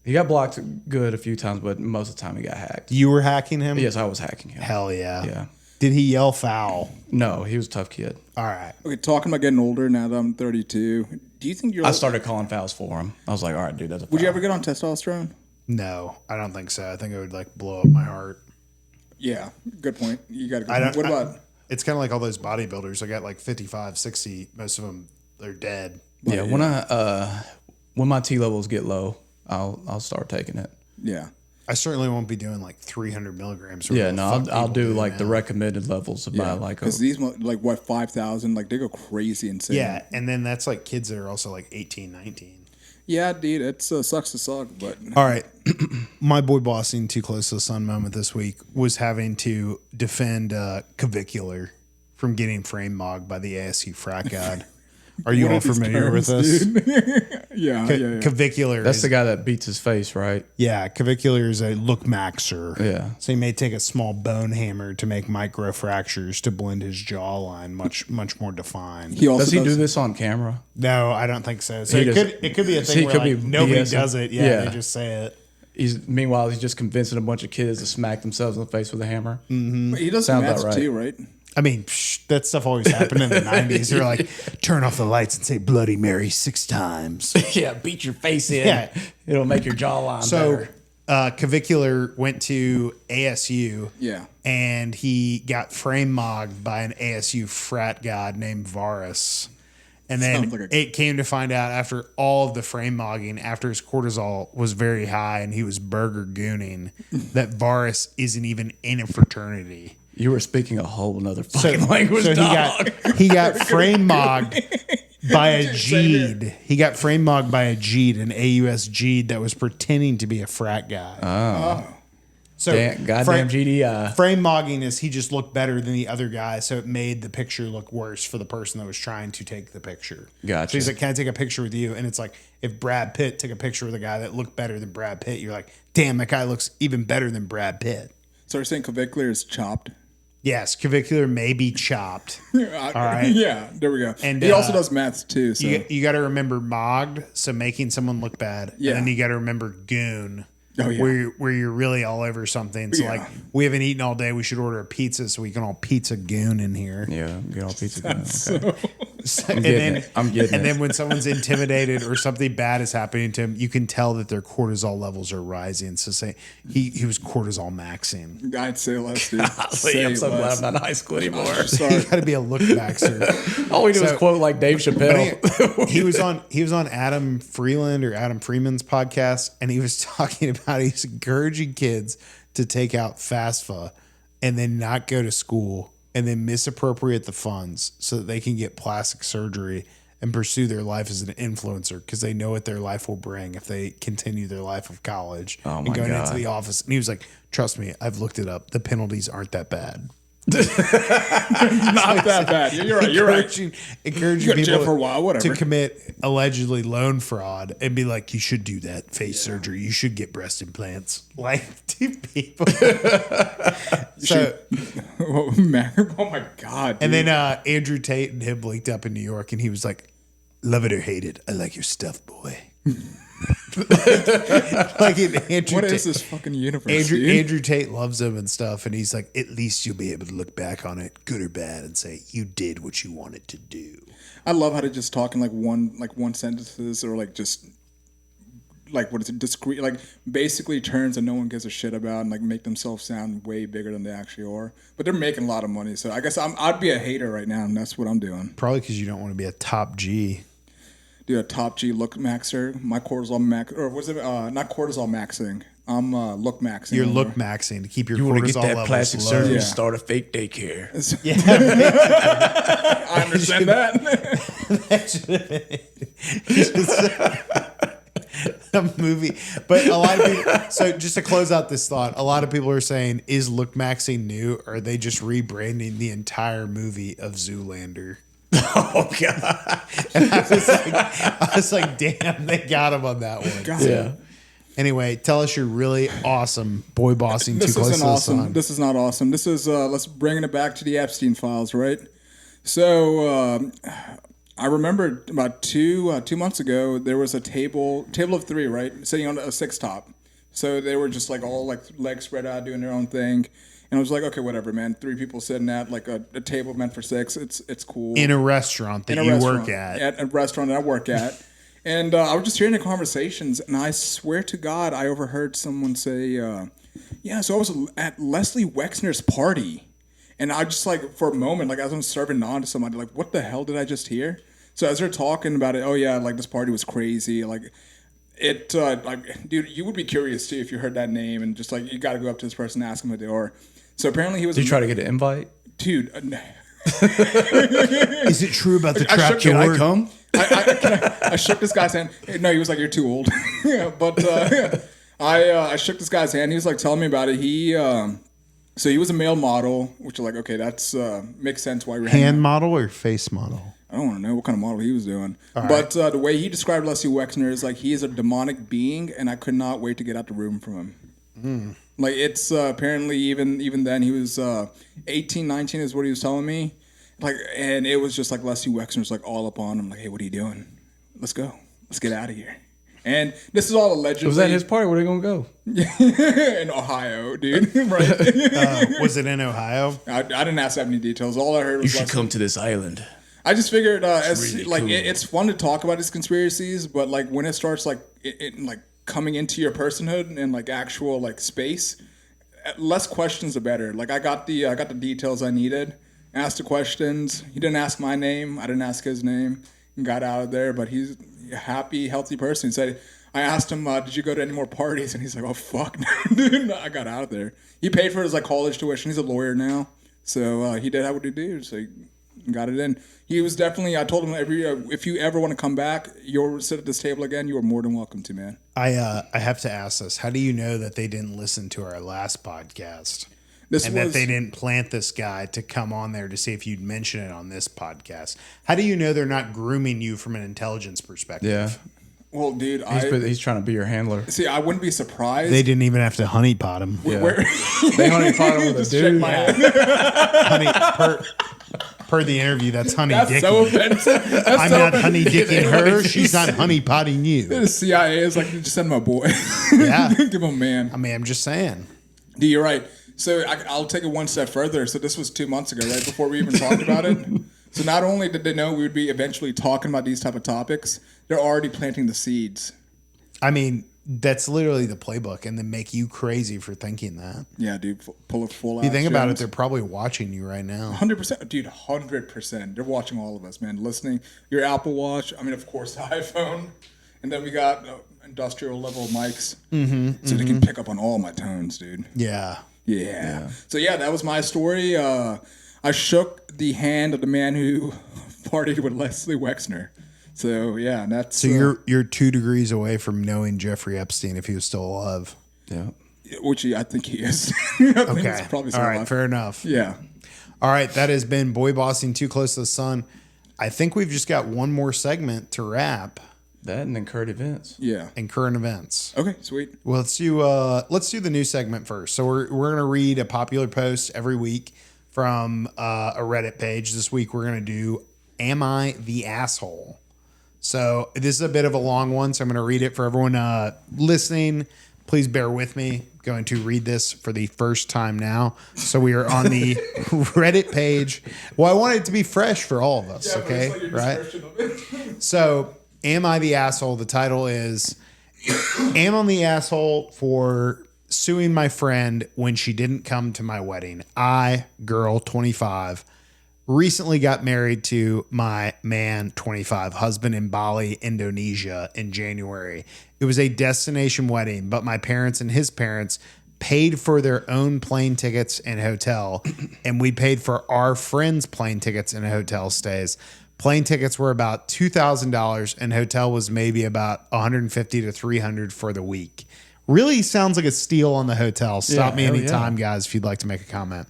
He got blocked good a few times, but most of the time he got hacked. You were hacking him? Yes, I was hacking him. Hell yeah. Yeah. Did he yell foul? No, he was a tough kid. All right. Okay, talking about getting older now that I'm 32. Do you think you're? I started calling fouls for him. I was like, all right, dude, that's a foul. Would you ever get on testosterone? No, I don't think so. I think it would like blow up my heart. Yeah, good point. You got to. I don't. What about? It's kind of like all those bodybuilders. I got like 55, 60. Most of them, they're dead. Yeah, when my T levels get low, I'll start taking it. Yeah. I certainly won't be doing like 300 milligrams. or Yeah, whatever no, the fuck I'll people do like the now. recommended levels of my like. Because these like what 5,000, like they go crazy insane. Yeah, and then that's like kids that are also like 18, 19. Yeah, dude, it sucks to suck, but All right. My boy bossing too close to the sun moment this week was having to defend Kavikular from getting frame-mogged by the ASU frat god. Are you What all are these familiar with terms, this? yeah. Kavikular That's is, the guy that beats his face, right? yeah, Kavikular is a look maxer. Yeah. So he may take a small bone hammer to make microfractures to blend his jawline much more defined. He also Does he do this on camera? No, I don't think so. So He it could be a so thing he where could be like, nobody BSing. does it. Yeah, Yeah. they just say it. Meanwhile he's just convincing a bunch of kids to smack themselves in the face with a hammer. He does Sounds match about right. too, right? I mean, that stuff always happened in the 90s. They're like, turn off the lights and say Bloody Mary 6 times. Yeah, beat your face in. Yeah. It'll make your jawline So, better. Kavikular went to ASU. Yeah. And he got frame-mogged by an ASU frat god named Varus. And then Sounds like it came to find out after all of the frame-mogging, after his cortisol was very high and he was burger gooning, that Varus isn't even in a fraternity. You were speaking a whole nother fucking language, so dog. he got frame-mogged by a G'd. He got frame-mogged by a G'd, an AUS G'd that was pretending to be a frat guy. Oh. So Goddamn GDI. frame-mogging is he just looked better than the other guy, so it made the picture look worse for the person that was trying to take the picture. Gotcha. So he's like, can I take a picture with you? And it's like, if Brad Pitt took a picture with a guy that looked better than Brad Pitt, you're like, damn, that guy looks even better than Brad Pitt. So you're saying Kavikular is chopped? Yes, Kavikular may be chopped. All right. Yeah, there we go. And, he also uh, does maths too. So You got to remember mogged, so making someone look bad. Yeah. And then you got to remember goon, Oh, yeah. where you're really all over something. So Yeah. like, we haven't eaten all day. We should order a pizza so we can all pizza goon in here. Yeah, get all pizza. Okay. And getting it. I'm getting and it. then when someone's intimidated or something bad is happening to him, you can tell that their cortisol levels are rising. So say he was cortisol maxing. I'd say less, dude. Golly, I'm so glad I'm not in high school anymore. You Sorry. got to be a look maxer. All we do is So- quote like Dave Chappelle. But he was on Adam Freeman's podcast, and he was talking about he's encouraging kids to take out FAFSA and then not go to school and then misappropriate the funds so that they can get plastic surgery and pursue their life as an influencer because they know what their life will bring if they continue their life of college and my going into God. the office. And he was like, trust me, I've looked it up. The penalties aren't that bad. Not that bad. You're right. You're right. Encouraging Go to jail people for a while, whatever. to commit allegedly loan fraud and be like, you should do that face surgery. You should get breast implants. Like, two people. So, Oh, man. Oh my God. Dude. and then Andrew Tate and him linked up in New York, and he was like, Love it or hate it, I like your stuff, boy. Like in Andrew What Tate, is this fucking universe, dude? Andrew Tate loves him and stuff, and he's like, at least you'll be able to look back on it, good or bad, and say you did what you wanted to do. I love how to just talk in like one sentences or like just like what is it discreet, like basically terms that no one gives a shit about, and like make themselves sound way bigger than they actually are. But they're making a lot of money, so I guess I'd be a hater right now, and that's what I'm doing. Probably because you don't want to be a top G. Do a top G look maxer. My cortisol max, or was it not cortisol maxing? I'm look maxing. You're look maxing to keep your You want to get cortisol that levels plastic low. surgery, Yeah. start a fake daycare. I understand that. A movie, but a lot of people. So just to close out this thought, a lot of people are saying, "Is look maxing new, or are they just rebranding the entire movie of Zoolander?" Oh god. And I was like, damn, they got him on that one. God. Yeah. Anyway, tell us your really awesome boy bossing too This close to isn't the awesome. sun. This is not awesome. This is let's bring it back to the Epstein files, right? So I remember about two months ago there was a table of three, right, sitting on a six top. So they were just like all like legs spread out doing their own thing, and I was like, okay, whatever, man. Three people sitting at like a table meant for six. It's cool. In a restaurant that In a you restaurant, work at. At a restaurant that I work at. And I was just hearing the conversations, and I swear to God, I overheard someone say, yeah, so I was at Leslie Wexner's party. And I just like, for a moment, like as I'm serving on to somebody, like, what the hell did I just hear? So as they're talking about it, oh yeah, like this party was crazy. Like it, like, dude, you would be curious too if you heard that name, and just like, you got to go up to this person and ask them what they are. So apparently he was. Did you try to get an invite? Dude, Is it true about the trap shook it. door? Can I come? I shook this guy's hand. No, he was like, "You're too old." But I shook this guy's hand. He was like telling me about it. So he was a male model, which is like, okay, that's makes sense why you're Hand model or face model? I don't want to know what kind of model he was doing. But the way he described Leslie Wexner is like he is a demonic being, and I could not wait to get out the room from him. Like it's apparently even then he was 18, 19 is what he was telling me. Like, and it was just like Leslie Wexner's like all up on him. Like, hey, what are you doing? Let's go. Let's get out of here. And this is all allegedly. Was that his party? Where they gonna go? In Ohio, dude. Right? Was it in Ohio? I didn't ask that many details. All I heard was Leslie. to this island. I just figured as really like cool. it's fun to talk about these conspiracies, but like when it starts like it like coming into your personhood and like actual like space, less questions the better. Like I got the details I needed. Asked the questions. He didn't ask my name. I didn't ask his name. And got out of there. But he's a happy, healthy person. He said, I asked him, did you go to any more parties? And he's like, oh, fuck, no, dude. I got out of there. He paid for his like college tuition. He's a lawyer now. So he did what he did. So he got it in. He was definitely, I told him, if you ever want to come back, you'll sit at this table again, you are more than welcome to, man. I have to ask this. How do you know that they didn't listen to our last podcast? That they didn't plant this guy to come on there to see if you'd mention it on this podcast. How do you know they're not grooming you from an intelligence perspective? Yeah. Well, dude, He's trying to be your handler. see, I wouldn't be surprised. They didn't even have to honeypot him. Yeah. Where, They honey pot him with a just check dude. my head. Honey, per the interview, that's honey That's dicking. so offensive. That's I'm so not honey dicking her. She's not honey potting you. The CIA is like, just send my boy. Yeah. Give him a man. I mean, I'm just saying. Dude, you're right. So I'll take it one step further. So this was 2 months ago, right? Before we even talked about it. So not only did they know we would be eventually talking about these type of topics, they're already planting the seeds. I mean, that's literally the playbook, and they make you crazy for thinking that. Yeah, dude, pull a full out. If you think about it, they're probably watching you right now. 100%. Dude, 100%. They're watching all of us, man. Listening. Your Apple Watch. I mean, of course, the iPhone. And then we got industrial level mics. So they can pick up on all my tones, dude. Yeah. Yeah. So yeah, that was my story. I shook the hand of the man who partied with Leslie Wexner. So yeah, that's So you're 2 degrees away from knowing Jeffrey Epstein if he was still alive. Yeah. which I think he is. I think Okay. he's probably All right. alive. Fair enough. Yeah. All right. That has been Boy Bossing Too Close to the Sun. I think we've just got one more segment to wrap That and then current events. Yeah. in current events. Okay. Sweet. Well, let's do the new segment first. So we're gonna read a popular post every week from a Reddit page. This week we're gonna do "Am I the Asshole?" So this is a bit of a long one, so I'm going to read it for everyone listening. Please bear with me. I'm going to read this for the first time now. So we are on the Reddit page. Well, I want it to be fresh for all of us, okay? Right? So, am I the asshole? The title is, am I the asshole for suing my friend when she didn't come to my wedding? I, girl 25, recently got married to my man 25 husband in Bali, Indonesia in January. It was a destination wedding, but my parents and his parents paid for their own plane tickets and hotel, and we paid for our friends' plane tickets and hotel stays. Plane tickets were about $2,000 and hotel was maybe about $150 to $300 for the week. Really sounds like a steal on the hotel. Stop me anytime, guys, if you'd like to make a comment.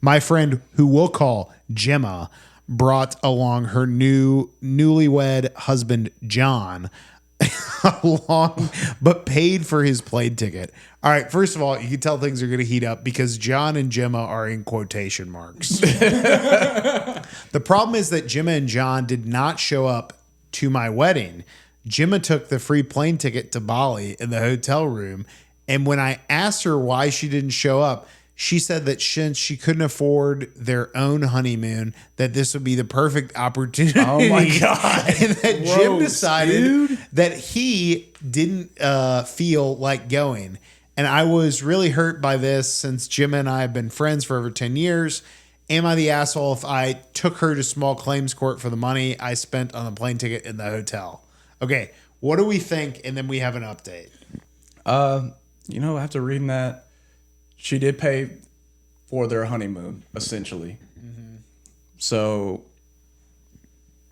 My friend, who we'll call Gemma, brought along her newlywed husband, John, along, but paid for his plane ticket. All right, first of all, you can tell things are going to heat up because John and Gemma are in quotation marks. The problem is that Gemma and John did not show up to my wedding. Gemma took the free plane ticket to Bali in the hotel room, and when I asked her why she didn't show up, she said that since she couldn't afford their own honeymoon, that this would be the perfect opportunity. Oh my God. And that Jim decided that he didn't feel like going. And I was really hurt by this since Jim and I have been friends for over 10 years. Am I the asshole if I took her to small claims court for the money I spent on the plane ticket in the hotel? Okay, what do we think? And then we have an update. After reading that, she did pay for their honeymoon, essentially. Mm-hmm. So,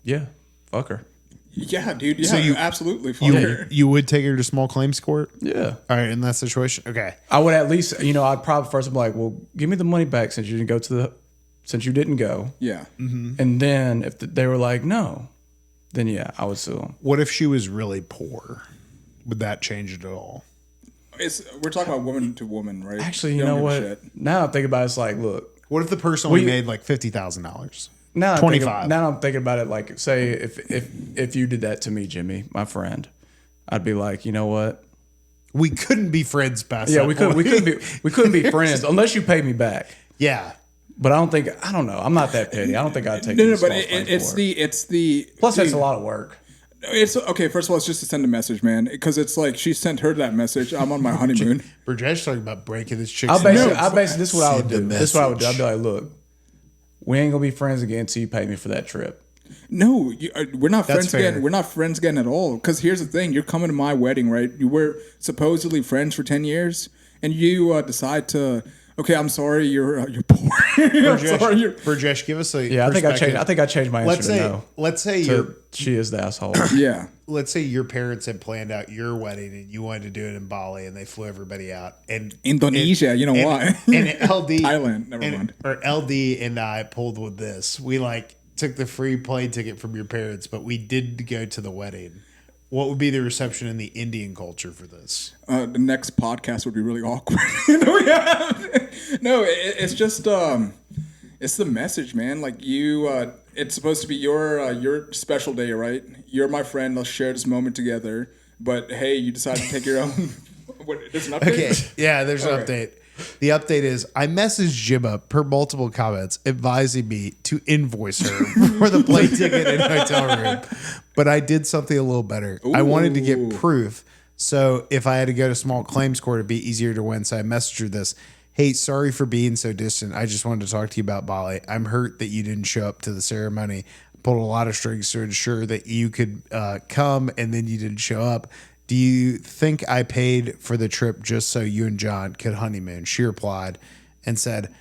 yeah, fuck her. Yeah, dude. Yeah, So you absolutely fuck her. You would take her to small claims court? Yeah. All right, in that situation? Okay. I would at least, I'd probably first be like, well, give me the money back since you didn't go. Yeah. Mm-hmm. And then if they were like, no, then yeah, I would sue them. What if she was really poor? Would that change it at all? We're talking about woman to woman, right? Actually, you know what? Now I'm thinking about it, it's like, look. What if the person only made like $50,000? Now 25. Now I'm thinking about it like, say if you did that to me, Jimmy, my friend, I'd be like, you know what? We couldn't be friends past Yeah, that point. we couldn't be friends unless you paid me back. Yeah. But I don't know. I'm not that petty. I don't think I'd take No, but it's the plus it's a lot of work. It's okay. First of all, it's just to send a message, man, because it's like she sent her that message. I'm on my honeymoon. Burjesh talking about breaking this chick's I basically this is what I would do. Message. This is what I would do. I'd be like, look, we ain't gonna be friends again until you pay me for that trip. No, we're not friends fair. again. We're not friends again at all. Because here's the thing: you're coming to my wedding, right? You were supposedly friends for 10 years, and you decide to. Okay, I'm sorry. You're poor. Burjesh, give us a I think I changed my answer to no. Let's say she is the asshole. Yeah. Let's say your parents had planned out your wedding and you wanted to do it in Bali and they flew everybody out. And Indonesia, you know why? And LD Thailand, never mind. Or LD and I pulled with this. We took the free plane ticket from your parents, but we did go to the wedding. What would be the reception in the Indian culture for this? The next podcast would be really awkward. No, it's just it's the message, man. Like it's supposed to be your special day, right? You're my friend. Let's share this moment together. But hey, you decided to take your own. There's an update. Okay, yeah, there's an update. The update is I messaged Jimma per multiple comments advising me to invoice her for the plane ticket and hotel room. But I did something a little better. Ooh. I wanted to get proof. So if I had to go to small claims court, it'd be easier to win. So I messaged her this. Hey, sorry for being so distant. I just wanted to talk to you about Bali. I'm hurt that you didn't show up to the ceremony. I pulled a lot of strings to ensure that you could come and then you didn't show up. Do you think I paid for the trip just so you and John could honeymoon? She replied and said,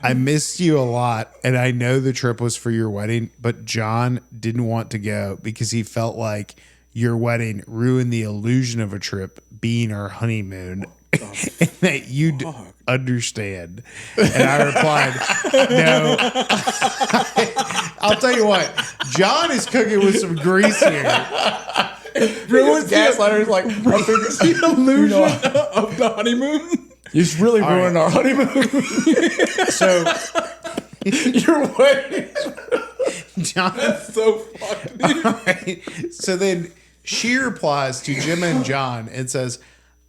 I missed you a lot, and I know the trip was for your wedding, but John didn't want to go because he felt like your wedding ruined the illusion of a trip being our honeymoon. And that you'd understand. And I replied, no. I'll tell you what, John is cooking with some grease here. Ruins gaslighter is like the illusion of the honeymoon. You just really ruined our honeymoon. So you're waiting. John. That's so fucked, dude. All right. So then she replies to Gemma and John and says,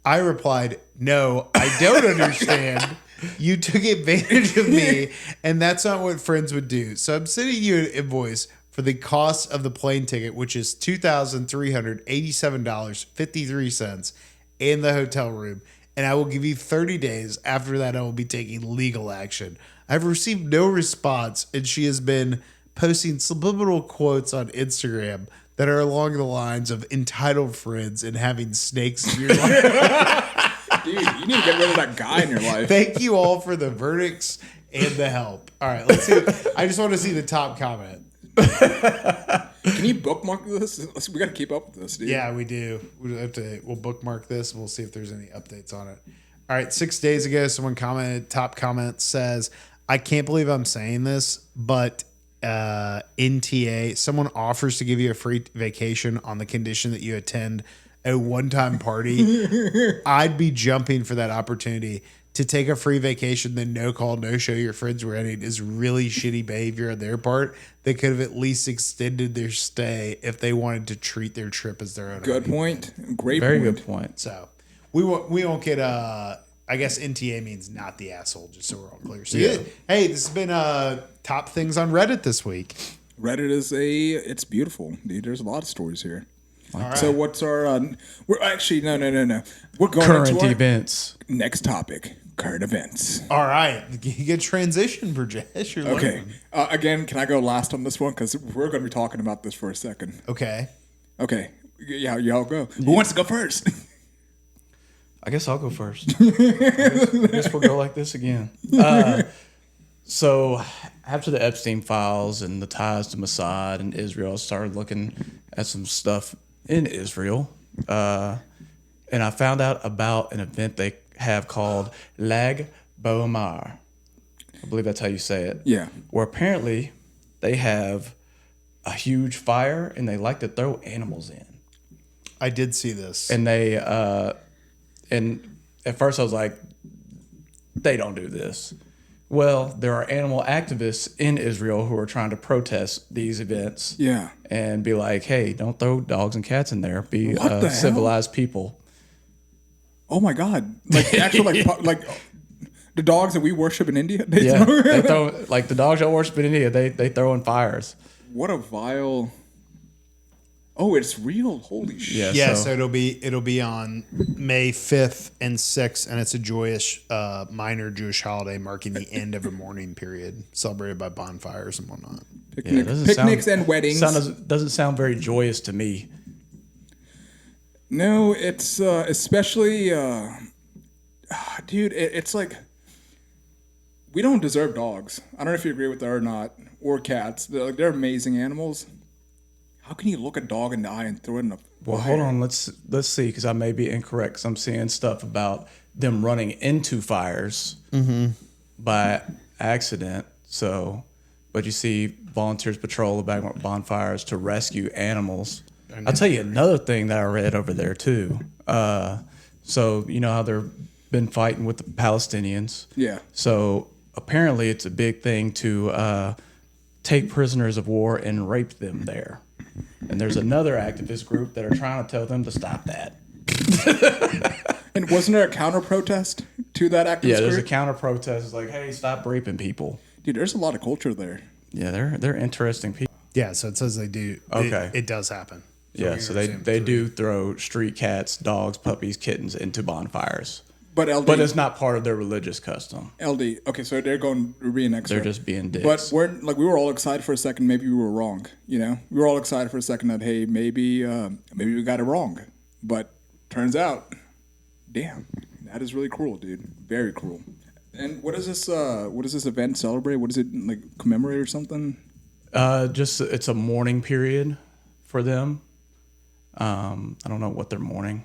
I replied, no, I don't understand. You took advantage of me, and that's not what friends would do. So I'm sending you an invoice for the cost of the plane ticket, which is $2,387.53, and the hotel room. And I will give you 30 days. After that, I will be taking legal action. I've received no response, and she has been posting subliminal quotes on Instagram that are along the lines of entitled friends and having snakes in your life. Dude, you need to get rid of that guy in your life. Thank you all for the verdicts and the help. All right, let's see. I just want to see the top comment. Can you bookmark this? We got to keep up with this, dude. Yeah, we do. We'll bookmark this and we'll see if there's any updates on it. All right, 6 days ago, someone commented, top comment says, I can't believe I'm saying this, but NTA, someone offers to give you a free vacation on the condition that you attend a one-time party. I'd be jumping for that opportunity. To take a free vacation, then no call, no show your friends wedding is really shitty behavior on their part. They could have at least extended their stay if they wanted to treat their trip as their own. Good point. Great Very point. good point. So we won't get I guess NTA means not the asshole, just so we're all clear. So Yeah. hey, this has been top things on Reddit this week. Reddit it's beautiful, dude. There's a lot of stories here. right. So what's our? We're actually no. We're going Current into our events. next topic: current events. All right, you get transition, Burgess. You're Okay. learning. Again, can I go last on this one because we're going to be talking about this for a second. Okay. Okay. Yeah, y'all go. Who wants to go first? I guess I'll go first. I guess we'll go like this again. So after the Epstein files and the ties to Mossad and Israel, I started looking at some stuff in Israel. And I found out about an event they have called Lag BaOmer. I believe that's how you say it. Yeah. Where apparently they have a huge fire and they like to throw animals in. I did see this. And they and at first I was like, they don't do this. Well, there are animal activists in Israel who are trying to protest these events. Yeah. And be like, hey, don't throw dogs and cats in there. Be What the hell? civilized people. Oh my God! Like actually, like the dogs that we worship in India. They Yeah, throw- they throw like the dogs y'all worship in India. They throw in fires. What a vile. Oh, it's real! Holy shit! Yeah, so it'll be on May 5th and 6th, and it's a joyous minor Jewish holiday marking the end of a mourning period, celebrated by bonfires and whatnot. Yeah, it doesn't Picnics sound- and weddings. Doesn't sound very joyous to me. No, it's especially, dude. It's like we don't deserve dogs. I don't know if you agree with that or not, or cats. They're amazing animals. How can you look a dog in the eye and throw it in a Well, fire? hold on. Let's see, because I may be incorrect. 'Cause I'm seeing stuff about them running into fires by accident. So, but you see, volunteers patrol the bonfires to rescue animals. I'll tell you another thing that I read over there too. So you know how they've been fighting with the Palestinians. Yeah. So apparently, it's a big thing to take prisoners of war and rape them there. And there's another activist group that are trying to tell them to stop that. And wasn't there a counter protest to that activist Yeah, there's a group? counter protest. It's like, hey, stop raping people. Dude, there's a lot of culture there. Yeah, they're interesting people. Yeah, so it says they do. Okay. It does happen. Yeah, so they do throw street cats, dogs, puppies, kittens into bonfires. But LD, But it's not part of their religious custom. LD. Okay, so they're going to be an extra. They're just being dicks. But we were all excited for a second. Maybe we were wrong. You know, we were all excited for a second that hey, maybe we got it wrong. But turns out, damn, that is really cruel, dude. Very cruel. And what is this? What does this event celebrate? What is it like commemorate or something? Just it's a mourning period for them. I don't know what they're mourning.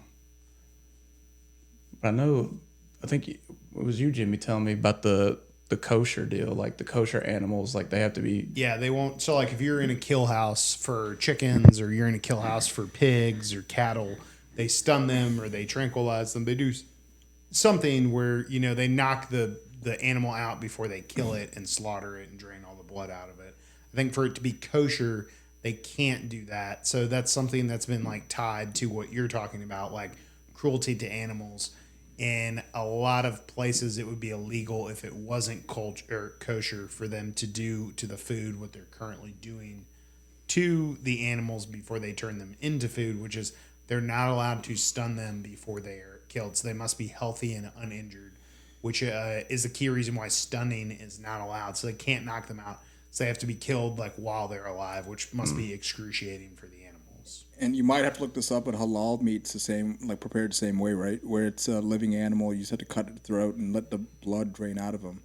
But I think it was you, Jimmy, telling me about the kosher deal, like the kosher animals, like they have to be. Yeah, they won't. So, like, if you're in a kill house for chickens or you're in a kill house for pigs or cattle, they stun them or they tranquilize them. They do something where, you know, they knock the animal out before they kill it and slaughter it and drain all the blood out of it. I think for it to be kosher, they can't do that. So that's something that's been like tied to what you're talking about, like cruelty to animals. In a lot of places, it would be illegal if it wasn't kosher for them to do to the food what they're currently doing to the animals before they turn them into food, which is they're not allowed to stun them before they are killed. So they must be healthy and uninjured, which is the key reason why stunning is not allowed. So they can't knock them out. So they have to be killed like while they're alive, which must be excruciating for the animals. And you might have to look this up, but halal meat's the same, like prepared the same way, right? Where it's a living animal, you just have to cut the throat and let the blood drain out of them.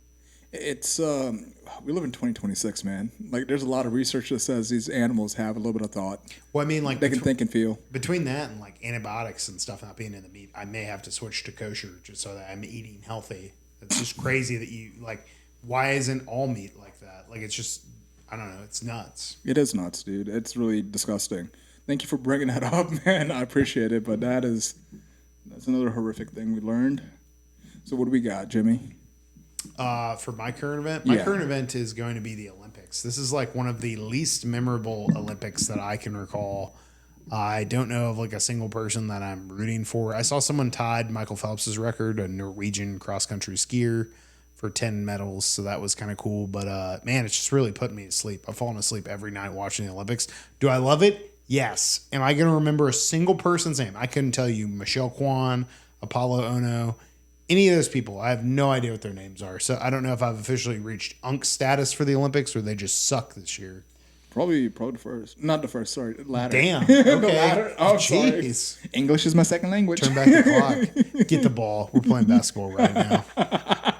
It's we live in 2026, man. Like, there's a lot of research that says these animals have a little bit of thought. Well, I mean, like they can think and feel. Between that and like antibiotics and stuff not being in the meat, I may have to switch to kosher just so that I'm eating healthy. It's just crazy that you like. Why isn't all meat like that? Like, it's just, I don't know. It's nuts. It is nuts, dude. It's really disgusting. Thank you for bringing that up, man. I appreciate it, but that's another horrific thing we learned. So what do we got, Jimmy? For my current event, my current event is going to be the Olympics. This is like one of the least memorable Olympics that I can recall. I don't know of like a single person that I'm rooting for. I saw someone tied Michael Phelps's record, a Norwegian cross-country skier, for 10 medals, so that was kind of cool. But man, it's just really putting me to sleep. I've fallen asleep every night watching the Olympics. Do I love it? Yes. Am I going to remember a single person's name? I couldn't tell you Michelle Kwan, Apollo Ono, any of those people. I have no idea what their names are. So I don't know if I've officially reached UNC status for the Olympics or they just suck this year. Probably the first. Not the first, sorry. The latter. Damn. Okay. The latter? Oh, jeez. Sorry. English is my second language. Turn back the clock. Get the ball. We're playing basketball right now.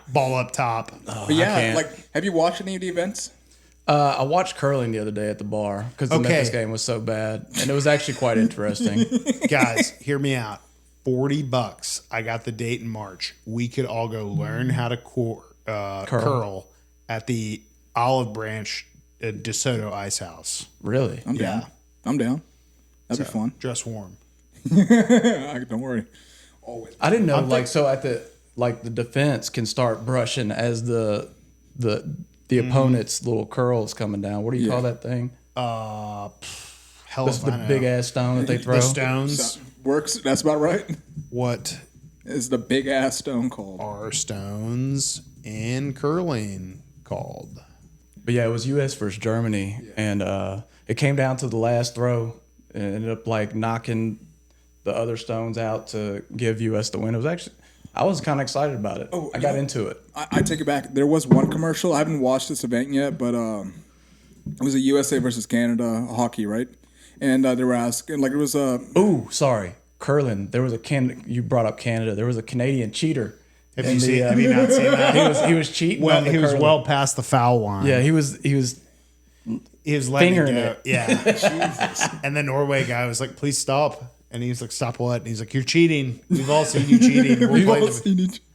Ball up top. Oh, but yeah, like, have you watched any of the events? I watched curling the other day at the bar because the Memphis game was so bad, and it was actually quite interesting. Guys, hear me out. $40. I got the date in March. We could all go learn how to curl at the Olive Branch DeSoto Ice House. Really? I'm down. I'm down. That'd be fun. Dress warm. Don't worry. Always. I didn't know. At the defense can start brushing as the opponent's little curls coming down. What do you call that thing? Hell, This is the big ass stone that they throw. The stones. Works. That's about right. What is the big ass stone called? Are stones in curling called? But yeah, it was U.S. versus Germany, and it came down to the last throw, and it ended up like knocking the other stones out to give U.S. the win. It was actually, I was kind of excited about it. I got into it. I take it back. There was one commercial. I haven't watched this event yet, but it was a USA versus Canada hockey, right? And they were asking, like, it was a... curling. There was you brought up Canada. There was a Canadian cheater. Have you not seen that? He was cheating. Well, he was well past the foul line. Yeah, he was letting fingering it go. it. Yeah. Jesus. And the Norway guy was like, please stop. And he was like, stop what? And he's like, you're cheating. We've all seen you cheating.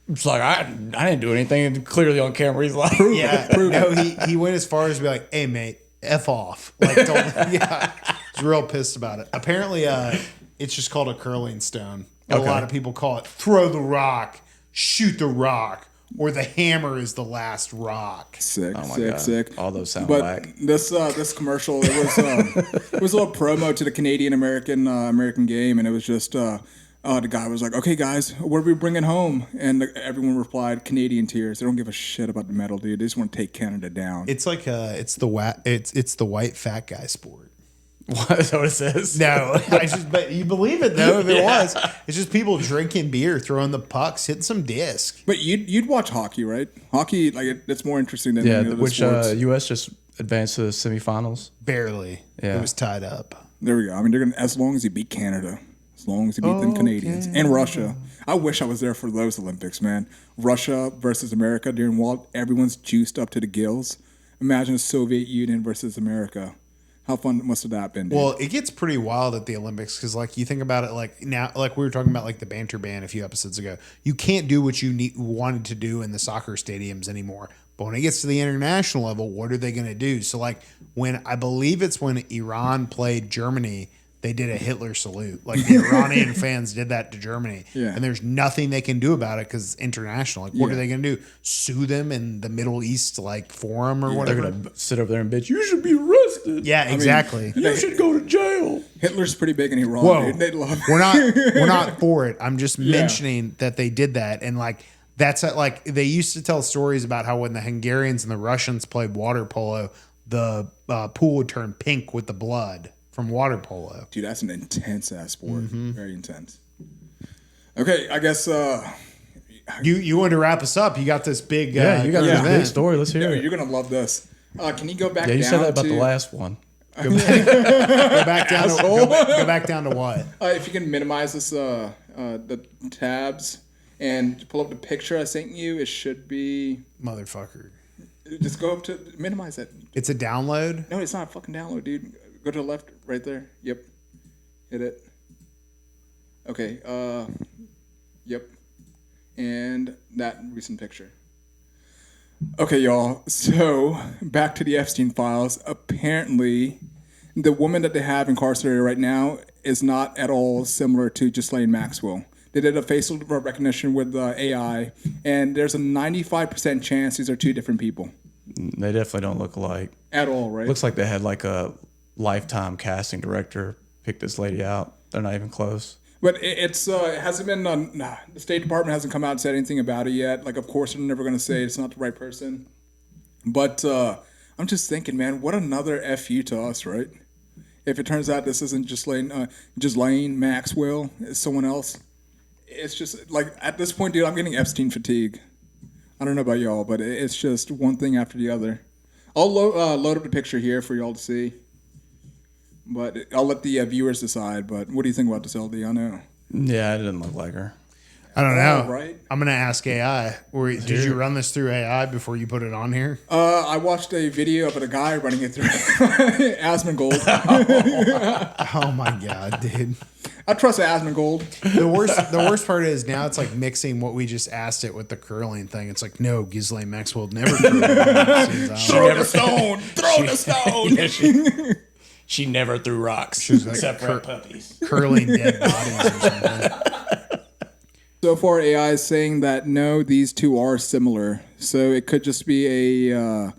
It's like, I didn't do anything. And clearly on camera, he's like, he went as far as to be like, hey, mate, F off. Like, don't, yeah. He's real pissed about it. Apparently, it's just called a curling stone. But a lot of people call it throw the rock, shoot the rock, or the hammer is the last rock. Sick. All those sound whack. This commercial, it was a little promo to the Canadian American game, and it was just the guy was like, "Okay, guys, what are we bringing home?" And everyone replied, "Canadian tears." They don't give a shit about the medal, dude. They just want to take Canada down. It's like it's the white fat guy sport. What is that what it says? No, but you believe it though. If it was, it's just people drinking beer, throwing the pucks, hitting some disc. But you'd watch hockey, right? Hockey, like it's more interesting than any other which sports. U.S. just advanced to the semifinals. Barely. Yeah, it was tied up. There we go. I mean, they're gonna as long as you beat Canada, as long as you beat them Canadians and Russia. I wish I was there for those Olympics, man. Russia versus America during Walt. Everyone's juiced up to the gills. Imagine the Soviet Union versus America. How fun must have that been, dude? Well, it gets pretty wild at the Olympics because, like, you think about it, like now, like we were talking about, like the banter ban a few episodes ago. You can't do what you wanted to do in the soccer stadiums anymore. But when it gets to the international level, what are they going to do? So, like, when Iran played Germany, they did a Hitler salute. Like the Iranian fans did that to Germany. Yeah. And there's nothing they can do about it because it's international. Like, what are they going to do? Sue them in the Middle East, like, forum or whatever? They're going to sit over there and bitch, you should be arrested. Yeah, exactly. You should go to jail. Hitler's pretty big in Iran. Whoa. Dude. They love We're not for it. I'm just mentioning that they did that. And, like, that's like they used to tell stories about how when the Hungarians and the Russians played water polo, the pool would turn pink with the blood from water polo. Dude, that's an intense ass sport. Very intense. Okay, I guess you wanted to wrap us up. You got this big You got this big event. story. Let's hear it. you're gonna love this. Can you go back? Yeah, you down said that about to, the last one. Go back down to go back down to what? If you can minimize this, the tabs and pull up the picture I sent you, it should be. Motherfucker. Just go up to minimize it. It's a download? No, it's not a fucking download, dude. Go to the left, right there. Yep. Hit it. Okay. Yep. And that recent picture. Okay, y'all. So back to the Epstein files. Apparently, the woman that they have incarcerated right now is not at all similar to Ghislaine Maxwell. They did a facial recognition with AI, and there's a 95% chance these are two different people. They definitely don't look alike. At all, right? Looks like they had like a lifetime casting director pick this lady out. They're not even close. But it hasn't been, the State Department hasn't come out and said anything about it yet. Like, of course, they're never going to say it's not the right person. But I'm just thinking, man, what another FU to us, right? If it turns out this isn't Ghislaine Maxwell, it's someone else. It's just, like, at this point, dude, I'm getting Epstein fatigue. I don't know about y'all, but it's just one thing after the other. I'll load up the picture here for y'all to see. But I'll let the viewers decide. But what do you think about this, LD? I know. Yeah, it didn't look like her. I don't know. Right? I'm going to ask AI. Did you run this through AI before you put it on here? I watched a video of a guy running it through Asmongold. Oh my God, dude. I trust Asmongold. The worst part is now it's like mixing what we just asked it with the curling thing. It's like, no, Ghislaine Maxwell never curled. Throw the stone! Throw the stone! She never threw rocks Like except for puppies. curling dead bodies or something. So far, AI is saying that no, these two are similar. So it could just be a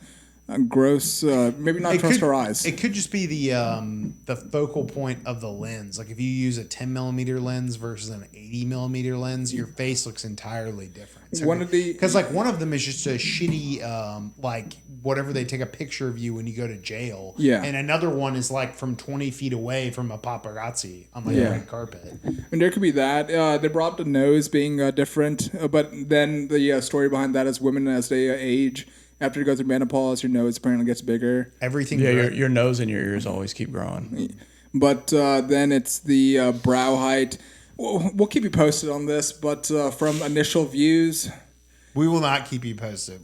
gross, maybe not trust our eyes. It could just be the focal point of the lens. Like if you use a 10 millimeter lens versus an 80 millimeter lens, your face looks entirely different. So because like one of them is just a shitty like whatever they take a picture of you when you go to jail. Yeah. And another one is like from 20 feet away from a paparazzi on like a red carpet. And there could be that. They brought up the nose being different, but then the story behind that is women as they age. After you go through menopause, your nose apparently gets bigger. Everything. Yeah, your nose and your ears always keep growing. But then it's the brow height. We'll keep you posted on this, but from initial views... We will not keep you posted.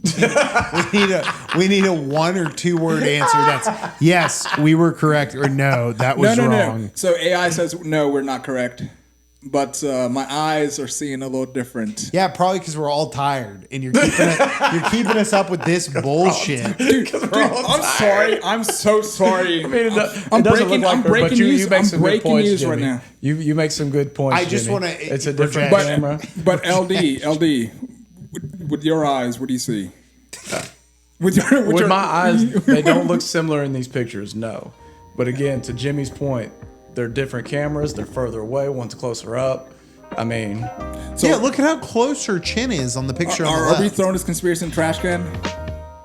We need a 1 or 2 word answer. That's yes, we were correct, or no, that was wrong. No. So AI says no, we're not correct. But my eyes are seeing a little different. Yeah, probably because we're all tired, and you're keeping us up with this bullshit. Dude, I'm sorry. I'm so sorry. I mean, I'm breaking news. I'm breaking news Jimmy. right now. You make some good points. I just want to. It's a different camera. But LD, with your eyes, what do you see? With my eyes, they don't look similar in these pictures. No, but again, to Jimmy's point. They're different cameras. They're further away. One's closer up. I mean... So, yeah, look at how close her chin is on the picture on the left. Are we throwing this conspiracy in the trash can?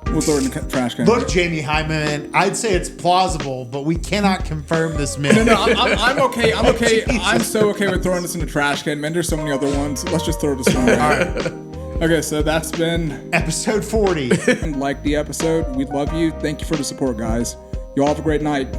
We'll throw it in the trash can. Look, Jamie Hyman, I'd say it's plausible, but we cannot confirm this myth. No, I'm okay. I'm okay. I'm so okay with throwing this in the trash can. Man, there's so many other ones. Let's just throw this one away. All right. Okay, so that's been... Episode 40. Like the episode. We love you. Thank you for the support, guys. You all have a great night.